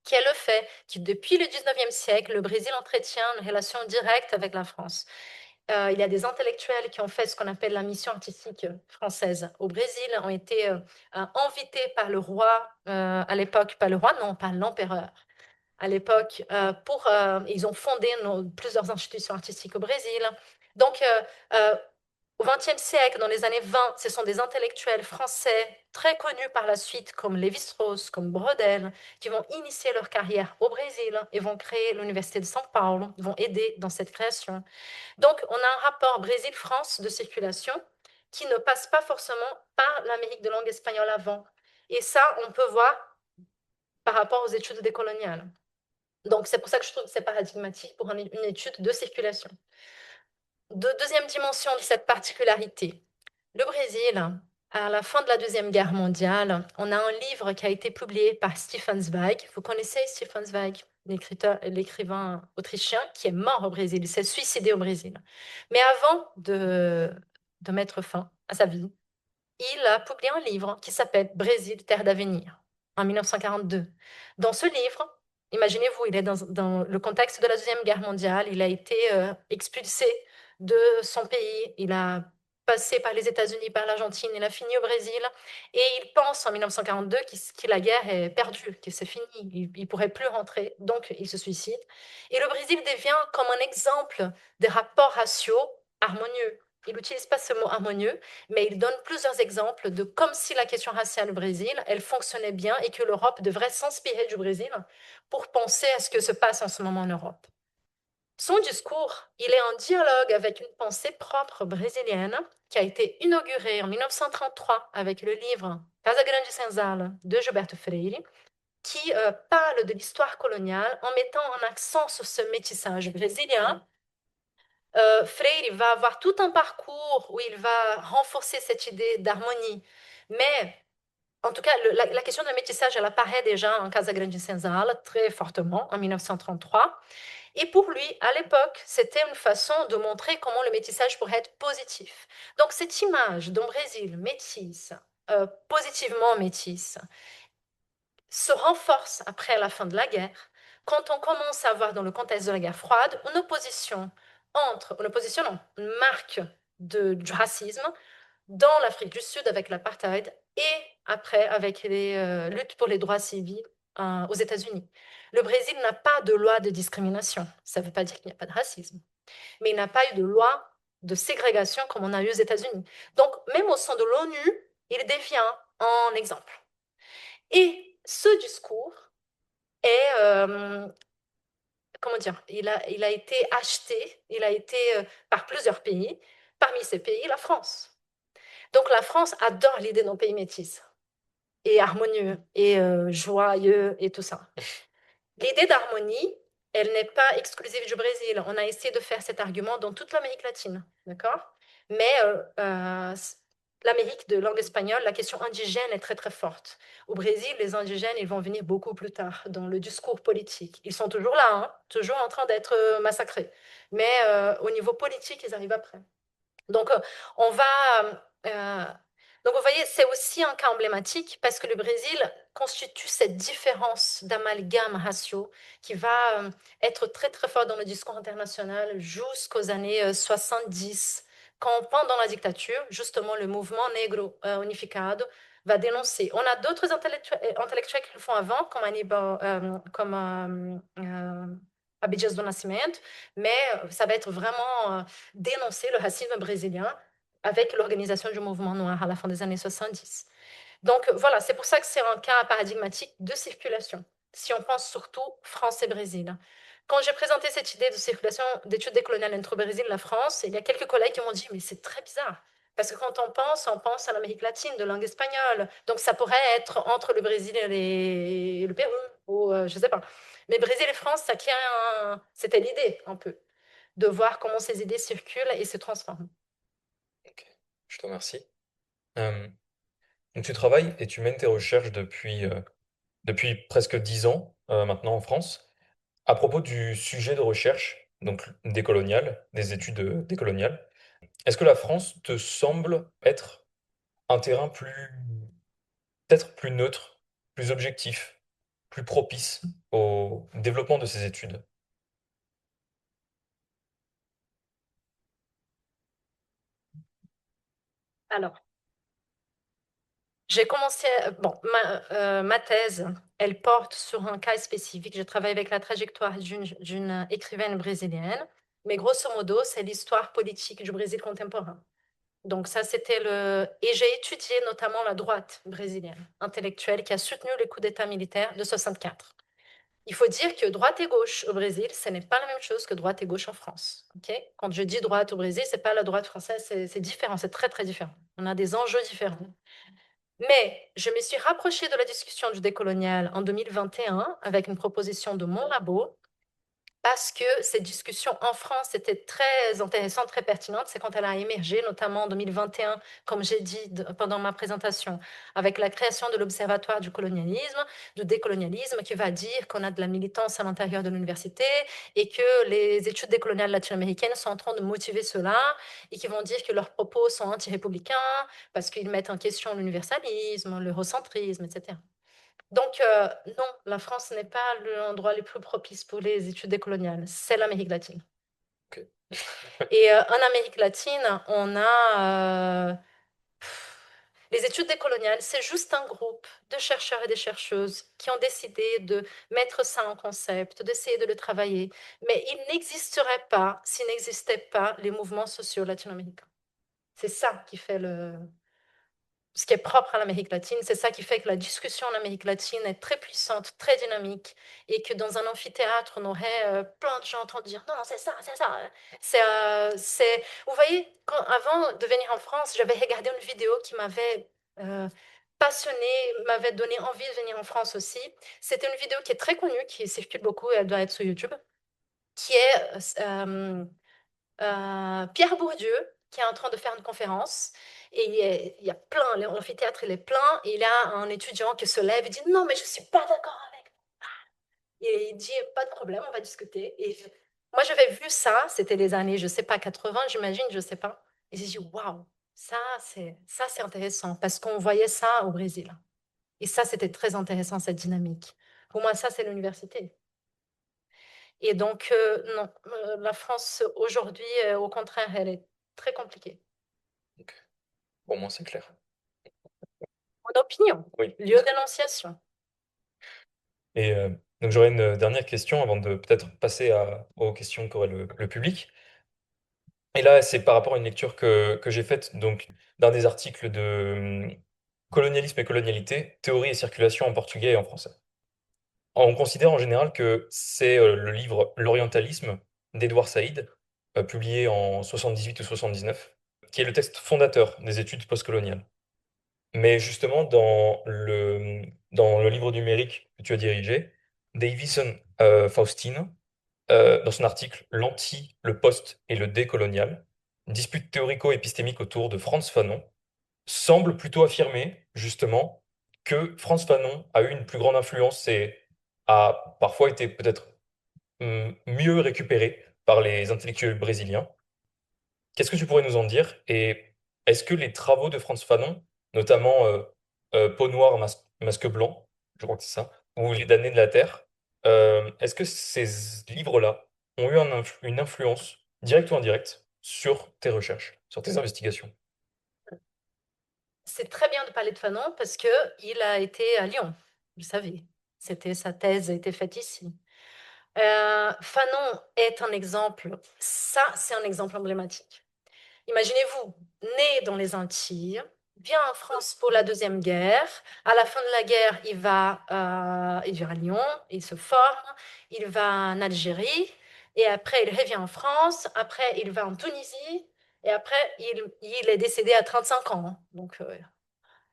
qui est le fait que depuis le 19e siècle, le Brésil entretient une relation directe avec la France. Il y a des intellectuels qui ont fait ce qu'on appelle la mission artistique française au Brésil, ont été invités par le roi, à l'époque, pas le roi, non, pas l'empereur, à l'époque, ils ont fondé plusieurs institutions artistiques au Brésil. Donc, au XXe siècle, dans les années 20, ce sont des intellectuels français très connus par la suite, comme Lévi-Strauss, comme Brodel, qui vont initier leur carrière au Brésil et vont créer l'Université de São Paulo, vont aider dans cette création. Donc, on a un rapport Brésil-France de circulation qui ne passe pas forcément par l'Amérique de langue espagnole avant. Et ça, on peut voir par rapport aux études décoloniales. Donc, c'est pour ça que je trouve que c'est paradigmatique pour une étude de circulation. Deuxième dimension de cette particularité, le Brésil, à la fin de la Deuxième Guerre mondiale, on a un livre qui a été publié par Stefan Zweig. Vous connaissez Stefan Zweig, l'écrivain autrichien qui est mort au Brésil, il s'est suicidé au Brésil. Mais avant de mettre fin à sa vie, il a publié un livre qui s'appelle Brésil, terre d'avenir, en 1942. Dans ce livre, imaginez-vous, il est dans le contexte de la Deuxième Guerre mondiale, il a été expulsé de son pays, il a passé par les États-Unis, par l'Argentine, il a fini au Brésil, et il pense en 1942 que la guerre est perdue, que c'est fini, il ne pourrait plus rentrer, donc il se suicide. Et le Brésil devient comme un exemple des rapports raciaux harmonieux. Il n'utilise pas ce mot harmonieux, mais il donne plusieurs exemples de comme si la question raciale au Brésil, elle fonctionnait bien et que l'Europe devrait s'inspirer du Brésil pour penser à ce que se passe en ce moment en Europe. Son discours, il est en dialogue avec une pensée propre brésilienne qui a été inaugurée en 1933 avec le livre Casa Grande e Senzala de Gilberto Freire, qui parle de l'histoire coloniale en mettant en accent sur ce métissage brésilien. Freire va avoir tout un parcours où il va renforcer cette idée d'harmonie, mais en tout cas, la question du métissage, elle apparaît déjà en Casa Grande e Senzala très fortement en 1933. Et pour lui, à l'époque, c'était une façon de montrer comment le métissage pourrait être positif. Donc cette image d'un Brésil métisse, positivement métisse, se renforce après la fin de la guerre, quand on commence à avoir dans le contexte de la guerre froide une opposition non, une marque du racisme dans l'Afrique du Sud avec l'apartheid et après avec les luttes pour les droits civils aux États-Unis. Le Brésil n'a pas de loi de discrimination. Ça ne veut pas dire qu'il n'y a pas de racisme, mais il n'a pas eu de loi de ségrégation comme on a eu aux États-Unis. Donc, même au sein de l'ONU, il devient un exemple. Et ce discours est, comment dire, il a été acheté, il a été par plusieurs pays, parmi ces pays, la France. Donc la France adore l'idée d'un pays métis et harmonieux et joyeux et tout ça. L'idée d'harmonie, elle n'est pas exclusive du Brésil. On a essayé de faire cet argument dans toute l'Amérique latine, d'accord? Mais l'Amérique de langue espagnole, la question indigène est très très forte. Au Brésil, les indigènes, ils vont venir beaucoup plus tard dans le discours politique. Ils sont toujours là, hein, toujours en train d'être massacrés. Mais au niveau politique, ils arrivent après. Donc, on va. euh, donc, vous voyez, c'est aussi un cas emblématique parce que le Brésil constitue cette différence d'amalgame raciaux qui va être très, très fort dans le discours international jusqu'aux années 70, quand, pendant la dictature, justement, le mouvement Negro Unificado va dénoncer. On a d'autres intellectuels qui le font avant, comme Aníbal, Abdias do Nascimento, mais ça va être vraiment dénoncer le racisme brésilien avec l'organisation du mouvement noir à la fin des années 70. Donc voilà, c'est pour ça que c'est un cas paradigmatique de circulation, si on pense surtout France et Brésil. Quand j'ai présenté cette idée de circulation d'études décoloniales entre le Brésil et la France, il y a quelques collègues qui m'ont dit, mais c'est très bizarre. Parce que quand on pense à l'Amérique latine, de langue espagnole. Donc ça pourrait être entre le Brésil et le Pérou, ou je ne sais pas. Mais Brésil et France, c'était l'idée un peu, de voir comment ces idées circulent et se transforment. Ok, je te remercie. Euh, donc tu travailles et tu mènes tes recherches depuis presque 10 ans maintenant en France. À propos du sujet de recherche, donc décolonial, des études décoloniales, est-ce que la France te semble être un terrain peut-être plus neutre, plus objectif, plus propice au développement de ces études? Alors, j'ai commencé, bon, ma thèse, elle porte sur un cas spécifique. Je travaille avec la trajectoire d'une écrivaine brésilienne, mais grosso modo, c'est l'histoire politique du Brésil contemporain. Donc ça, c'était le... Et j'ai étudié notamment la droite brésilienne, intellectuelle, qui a soutenu le coup d'État militaire de 64. Il faut dire que droite et gauche au Brésil, ce n'est pas la même chose que droite et gauche en France. Ok. Quand je dis droite au Brésil, c'est pas la droite française, c'est différent, c'est très très différent. On a des enjeux différents. Mais je me suis rapprochée de la discussion du décolonial en 2021 avec une proposition de mon labo parce que cette discussion en France était très intéressante, très pertinente. C'est quand elle a émergé, notamment en 2021, comme j'ai dit pendant ma présentation, avec la création de l'Observatoire du colonialisme, du décolonialisme, qui va dire qu'on a de la militance à l'intérieur de l'université et que les études décoloniales latino-américaines sont en train de motiver cela et qui vont dire que leurs propos sont anti-républicains parce qu'ils mettent en question l'universalisme, l'eurocentrisme, etc. Donc, non, la France n'est pas l'endroit le plus propice pour les études décoloniales, c'est l'Amérique latine. Ok. Et en Amérique latine, on a les études décoloniales, c'est juste un groupe de chercheurs et de chercheuses qui ont décidé de mettre ça en concept, d'essayer de le travailler. Mais il n'existerait pas s'il n'existait pas les mouvements sociaux latino-américains. C'est ça qui fait ce qui est propre à l'Amérique latine. C'est ça qui fait que la discussion en Amérique latine est très puissante, très dynamique, et que dans un amphithéâtre, on aurait plein de gens en train de dire non, non, c'est ça, c'est ça. Vous voyez, avant de venir en France, j'avais regardé une vidéo qui m'avait passionnée, m'avait donné envie de venir en France aussi. C'était une vidéo qui est très connue, qui circule beaucoup, elle doit être sur YouTube, qui est Pierre Bourdieu, qui est en train de faire une conférence. Et il y a plein, l'amphithéâtre il est plein, et il y a un étudiant qui se lève et dit non, mais je ne suis pas d'accord avec. Et il dit pas de problème, on va discuter. Et moi, j'avais vu ça, c'était les années, je ne sais pas, 80, j'imagine, je ne sais pas. Et j'ai dit waouh, ça c'est intéressant, parce qu'on voyait ça au Brésil. Et ça, c'était très intéressant, cette dynamique. Pour moi, ça, c'est l'université. Et donc, non, la France aujourd'hui, au contraire, elle est très compliquée. Bon, moi, c'est clair. Mon opinion, Oui. lieu d'énonciation. Et donc, j'aurais une dernière question avant de peut-être passer aux questions qu'aurait le public. Et là, c'est par rapport à une lecture que j'ai faite donc, d'un des articles de Colonialisme et colonialité, théorie et circulation en portugais et en français. On considère en général que c'est le livre L'Orientalisme d'Edouard Saïd, publié en 78 ou 79, qui est le texte fondateur des études postcoloniales. Mais justement, dans le livre numérique que tu as dirigé, Davison Faustino, dans son article L'anti, le post et le décolonial, une dispute théorico-épistémique autour de Frantz Fanon, semble plutôt affirmer, justement, que Frantz Fanon a eu une plus grande influence et a parfois été peut-être mieux récupéré par les intellectuels brésiliens. Qu'est-ce que tu pourrais nous en dire? Et est-ce que les travaux de Frantz Fanon, notamment Peau noire, masque blanc, je crois que c'est ça, ou Les damnés de la Terre, est-ce que ces livres-là ont eu une influence, directe ou indirecte, sur tes recherches, sur tes investigations? C'est très bien de parler de Fanon parce qu'il a été à Lyon, vous savez. Sa thèse a été faite ici. Fanon est un exemple, ça c'est un exemple emblématique. Imaginez-vous, né dans les Antilles, vient en France pour la Deuxième Guerre. À la fin de la guerre, il va à Lyon, il se forme, il va en Algérie, et après il revient en France, après il va en Tunisie, et après il est décédé à 35 ans. Donc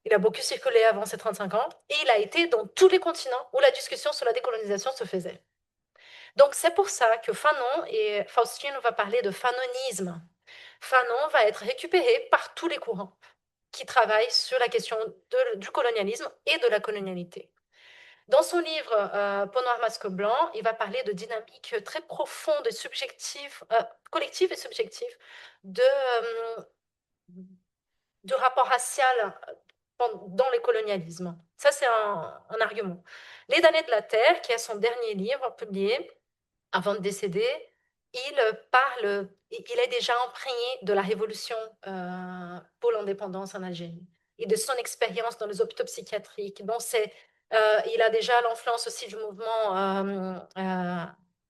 il a beaucoup circulé avant ses 35 ans, et il a été dans tous les continents où la discussion sur la décolonisation se faisait. Donc c'est pour ça que Fanon, et Faustine va parler de fanonisme. Fanon va être récupéré par tous les courants qui travaillent sur la question du colonialisme et de la colonialité. Dans son livre Peau noire, masque blanc, il va parler de dynamiques très profondes et subjectives, collectives et subjectives, de rapport racial dans les colonialismes. Ça, c'est un argument. Les damnés de la Terre, qui est son dernier livre publié, avant de décéder, il est déjà imprégné de la révolution pour l'indépendance en Algérie et de son expérience dans les hôpitaux psychiatriques. Il a déjà l'influence aussi du mouvement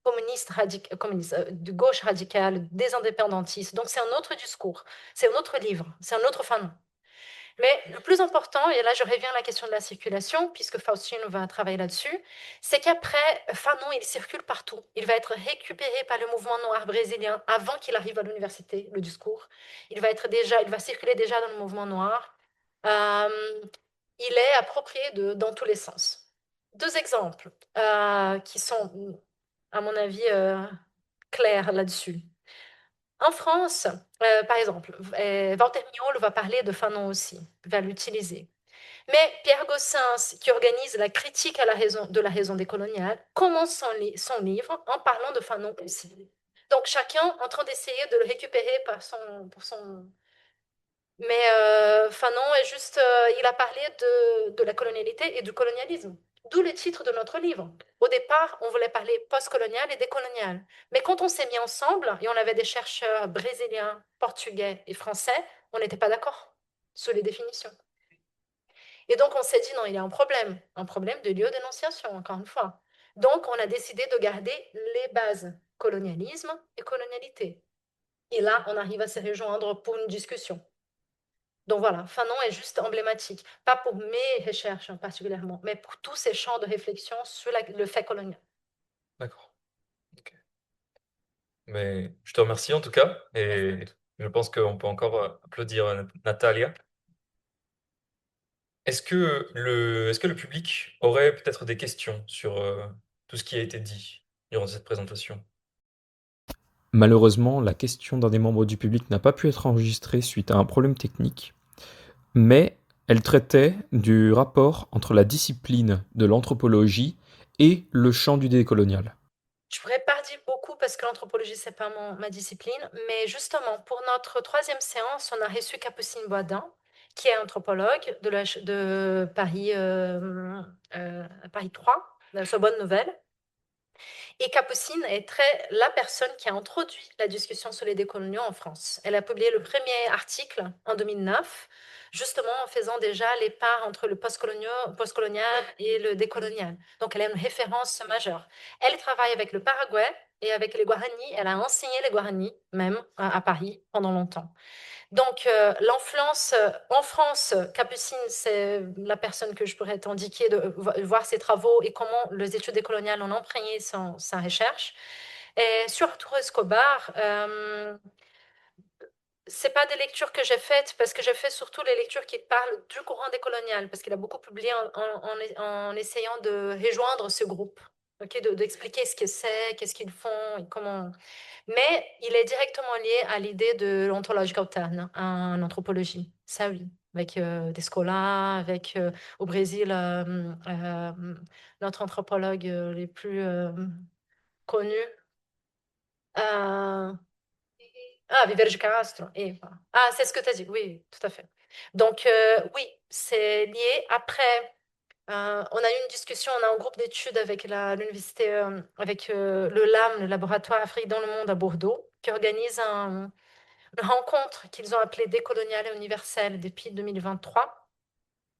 de gauche radicale, des indépendantistes. Donc c'est un autre discours, c'est un autre livre, c'est un autre Fanon. Mais le plus important, et là je reviens à la question de la circulation, puisque Faustine va travailler là-dessus, c'est qu'après, Fanon, il circule partout. Il va être récupéré par le mouvement noir brésilien avant qu'il arrive à l'université, le discours. Il va circuler déjà dans le mouvement noir. Il est approprié dans tous les sens. Deux exemples qui sont, à mon avis, clairs là-dessus. En France, par exemple, Walter Mignol va parler de Fanon aussi, va l'utiliser. Mais Pierre Gossens, qui organise la critique de la raison décoloniale, commence son livre en parlant de Fanon aussi. Donc chacun en train d'essayer de le récupérer pour son... Mais Fanon est juste... il a parlé de la colonialité et du colonialisme. D'où le titre de notre livre. Au départ, on voulait parler postcolonial et décolonial. Mais quand on s'est mis ensemble, et on avait des chercheurs brésiliens, portugais et français, on n'était pas d'accord sur les définitions. Et donc, on s'est dit, non, il y a un problème de lieu d'énonciation, encore une fois. Donc, on a décidé de garder les bases, colonialisme et colonialité. Et là, on arrive à se rejoindre pour une discussion. Donc voilà, Fanon est juste emblématique, pas pour mes recherches particulièrement, mais pour tous ces champs de réflexion sur le fait colonial. D'accord. Ok. Mais je te remercie en tout cas, et je pense qu'on peut encore applaudir Natalia. Est-ce que le public aurait peut-être des questions sur tout ce qui a été dit durant cette présentation? Malheureusement, la question d'un des membres du public n'a pas pu être enregistrée suite à un problème technique, mais elle traitait du rapport entre la discipline de l'anthropologie et le champ du décolonial. Je pourrais pas dire beaucoup parce que l'anthropologie, c'est pas ma discipline, mais justement, pour notre troisième séance, on a reçu Capucine Boisdin, qui est anthropologue de Paris, Paris 3, de la Sorbonne Nouvelle. Et Capucine est la personne qui a introduit la discussion sur les décoloniaux en France. Elle a publié le premier article en 2009, justement en faisant déjà les parts entre le postcolonial et le décolonial. Donc elle est une référence majeure. Elle travaille avec le Paraguay et avec les Guarani. Elle a enseigné les Guarani même à Paris pendant longtemps. Donc, l'influence en France, Capucine, c'est la personne que je pourrais t'indiquer de voir ses travaux et comment les études décoloniales ont imprégné sa recherche. Et sur Arturo Escobar, c'est pas des lectures que j'ai faites parce que j'ai fait surtout les lectures qui parlent du courant décolonial parce qu'il a beaucoup publié en essayant de rejoindre ce groupe, ok, d'expliquer ce que c'est, qu'est-ce qu'ils font et comment. Mais il est directement lié à l'idée de l'ontological turn en anthropologie. Ça, oui. Avec Descola, avec au Brésil, notre anthropologue les plus connus. Euh, Viver de Castro. Voilà. C'est ce que tu as dit. Oui, tout à fait. Donc, oui, c'est lié. Après, on a eu une discussion, on a un groupe d'études avec l'université, avec le LAM, le Laboratoire Afrique dans le Monde à Bordeaux, qui organise une rencontre qu'ils ont appelée Décoloniale et universelle depuis 2023.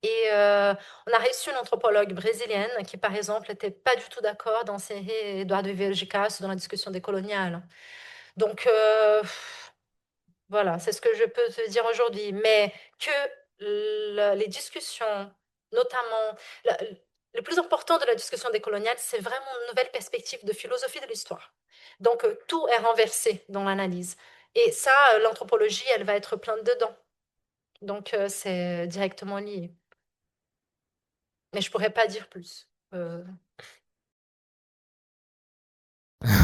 Et on a reçu une anthropologue brésilienne qui, par exemple, n'était pas du tout d'accord d'enserrer Eduardo Viveros dans la discussion décoloniale. Donc, voilà, c'est ce que je peux te dire aujourd'hui. Mais que les discussions, notamment, le plus important de la discussion décoloniale, c'est vraiment une nouvelle perspective de philosophie de l'histoire. Donc, tout est renversé dans l'analyse. Et ça, l'anthropologie, elle va être pleine dedans. Donc, c'est directement lié. Mais je pourrais pas dire plus.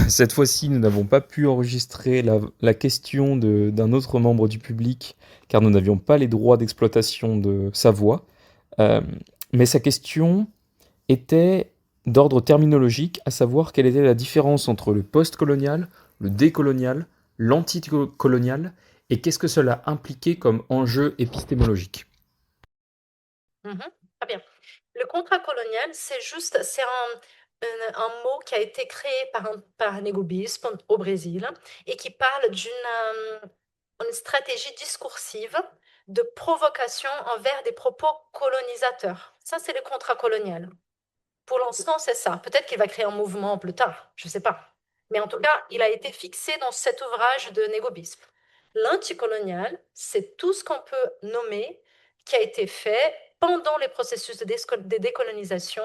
Cette fois-ci, nous n'avons pas pu enregistrer la question d'un autre membre du public car nous n'avions pas les droits d'exploitation de sa voix. Euh, mais sa question était d'ordre terminologique, à savoir quelle était la différence entre le post-colonial, le décolonial, l'anticolonial et qu'est-ce que cela impliquait comme enjeu épistémologique. Très bien. Le contrat colonial, c'est un mot qui a été créé par Nego Bispo au Brésil et qui parle une stratégie discursive de provocation envers des propos colonisateurs. Ça, c'est le contrat colonial. Pour l'instant, c'est ça. Peut-être qu'il va créer un mouvement plus tard, je ne sais pas. Mais en tout cas, il a été fixé dans cet ouvrage de Nego Bispo. L'anticolonial, c'est tout ce qu'on peut nommer qui a été fait pendant les processus de décolonisation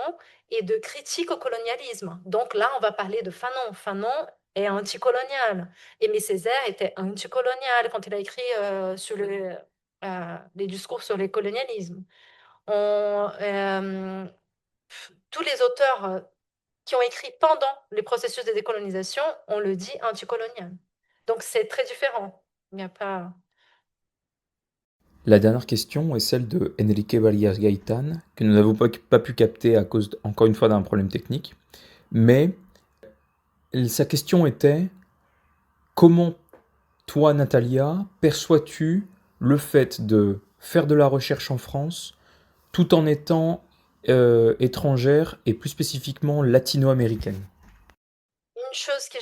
et de critique au colonialisme. Donc là, on va parler de Fanon. Fanon est anticolonial. Aimé Césaire était anticolonial quand il a écrit sur les discours sur le colonialisme. Tous les auteurs qui ont écrit pendant les processus de décolonisation, on le dit anticolonial. Donc c'est très différent. Il n'y a pas. La dernière question est celle de Enrique Barrias Gaitán, que nous n'avons pas pu capter à cause, encore une fois, d'un problème technique. Mais sa question était: comment toi, Natalia, perçois-tu le fait de faire de la recherche en France tout en étant étrangère et plus spécifiquement latino-américaine? Une chose que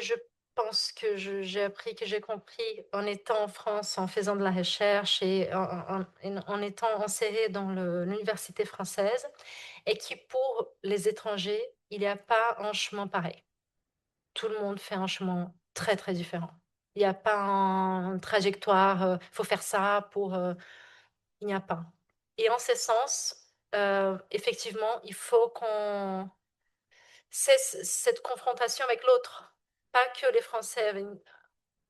je pense que j'ai appris, que j'ai compris en étant en France, en faisant de la recherche et en étant insérée dans l'université française, est que pour les étrangers, il n'y a pas un chemin pareil. Tout le monde fait un chemin très, très différent. Il n'y a pas une trajectoire, il faut faire ça pour... il n'y a pas. Et en ce sens, effectivement, il faut qu'on cesse cette confrontation avec l'autre. Pas que les Français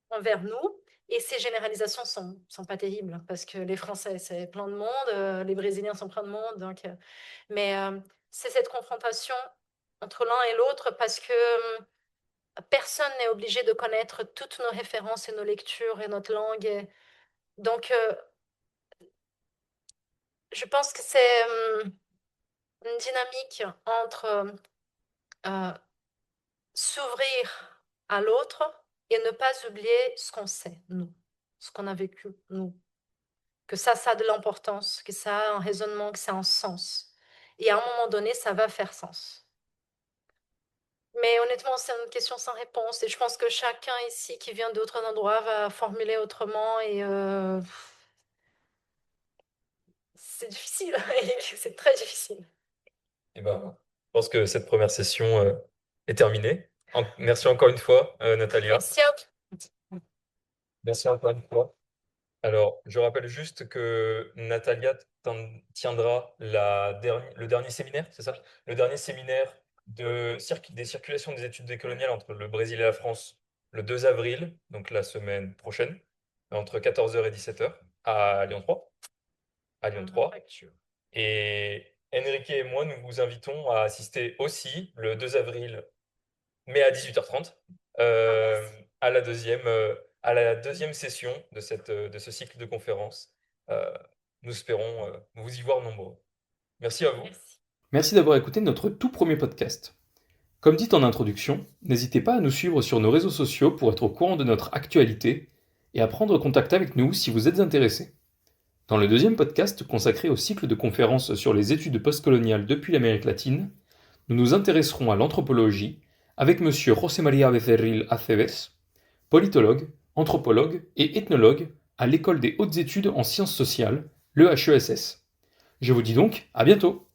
envers nous. Et ces généralisations sont pas terribles, parce que les Français, c'est plein de monde, les Brésiliens sont plein de monde. Donc, mais c'est cette confrontation entre l'un et l'autre, parce que personne n'est obligé de connaître toutes nos références et nos lectures et notre langue. Donc, je pense que c'est une dynamique entre s'ouvrir à l'autre et ne pas oublier ce qu'on sait, nous, ce qu'on a vécu, nous. Que ça a de l'importance, que ça a un raisonnement, que ça a un sens. Et à un moment donné, ça va faire sens. Mais honnêtement, c'est une question sans réponse. Et je pense que chacun ici qui vient d'autres endroits va formuler autrement. Et c'est difficile, c'est très difficile. Et ben, je pense que cette première session est terminée. Merci encore une fois, Natalia. Merci à vous. Merci encore une fois. Alors, je rappelle juste que Natalia tiendra le dernier séminaire, c'est ça? Le dernier séminaire des circulations des études décoloniales entre le Brésil et la France le 2 avril, donc la semaine prochaine, entre 14h et 17h à Lyon 3. À Lyon 3. Et Enrique et moi, nous vous invitons à assister aussi le 2 avril, mais à 18h30, à à la deuxième session de ce cycle de conférences. Nous espérons vous y voir nombreux. Merci à vous. Merci. Merci d'avoir écouté notre tout premier podcast. Comme dit en introduction, n'hésitez pas à nous suivre sur nos réseaux sociaux pour être au courant de notre actualité et à prendre contact avec nous si vous êtes intéressé. Dans le deuxième podcast consacré au cycle de conférences sur les études postcoloniales depuis l'Amérique latine, nous nous intéresserons à l'anthropologie avec M. José María Becerril Aceves, politologue, anthropologue et ethnologue à l'École des hautes études en sciences sociales, l'EHESS. Je vous dis donc à bientôt!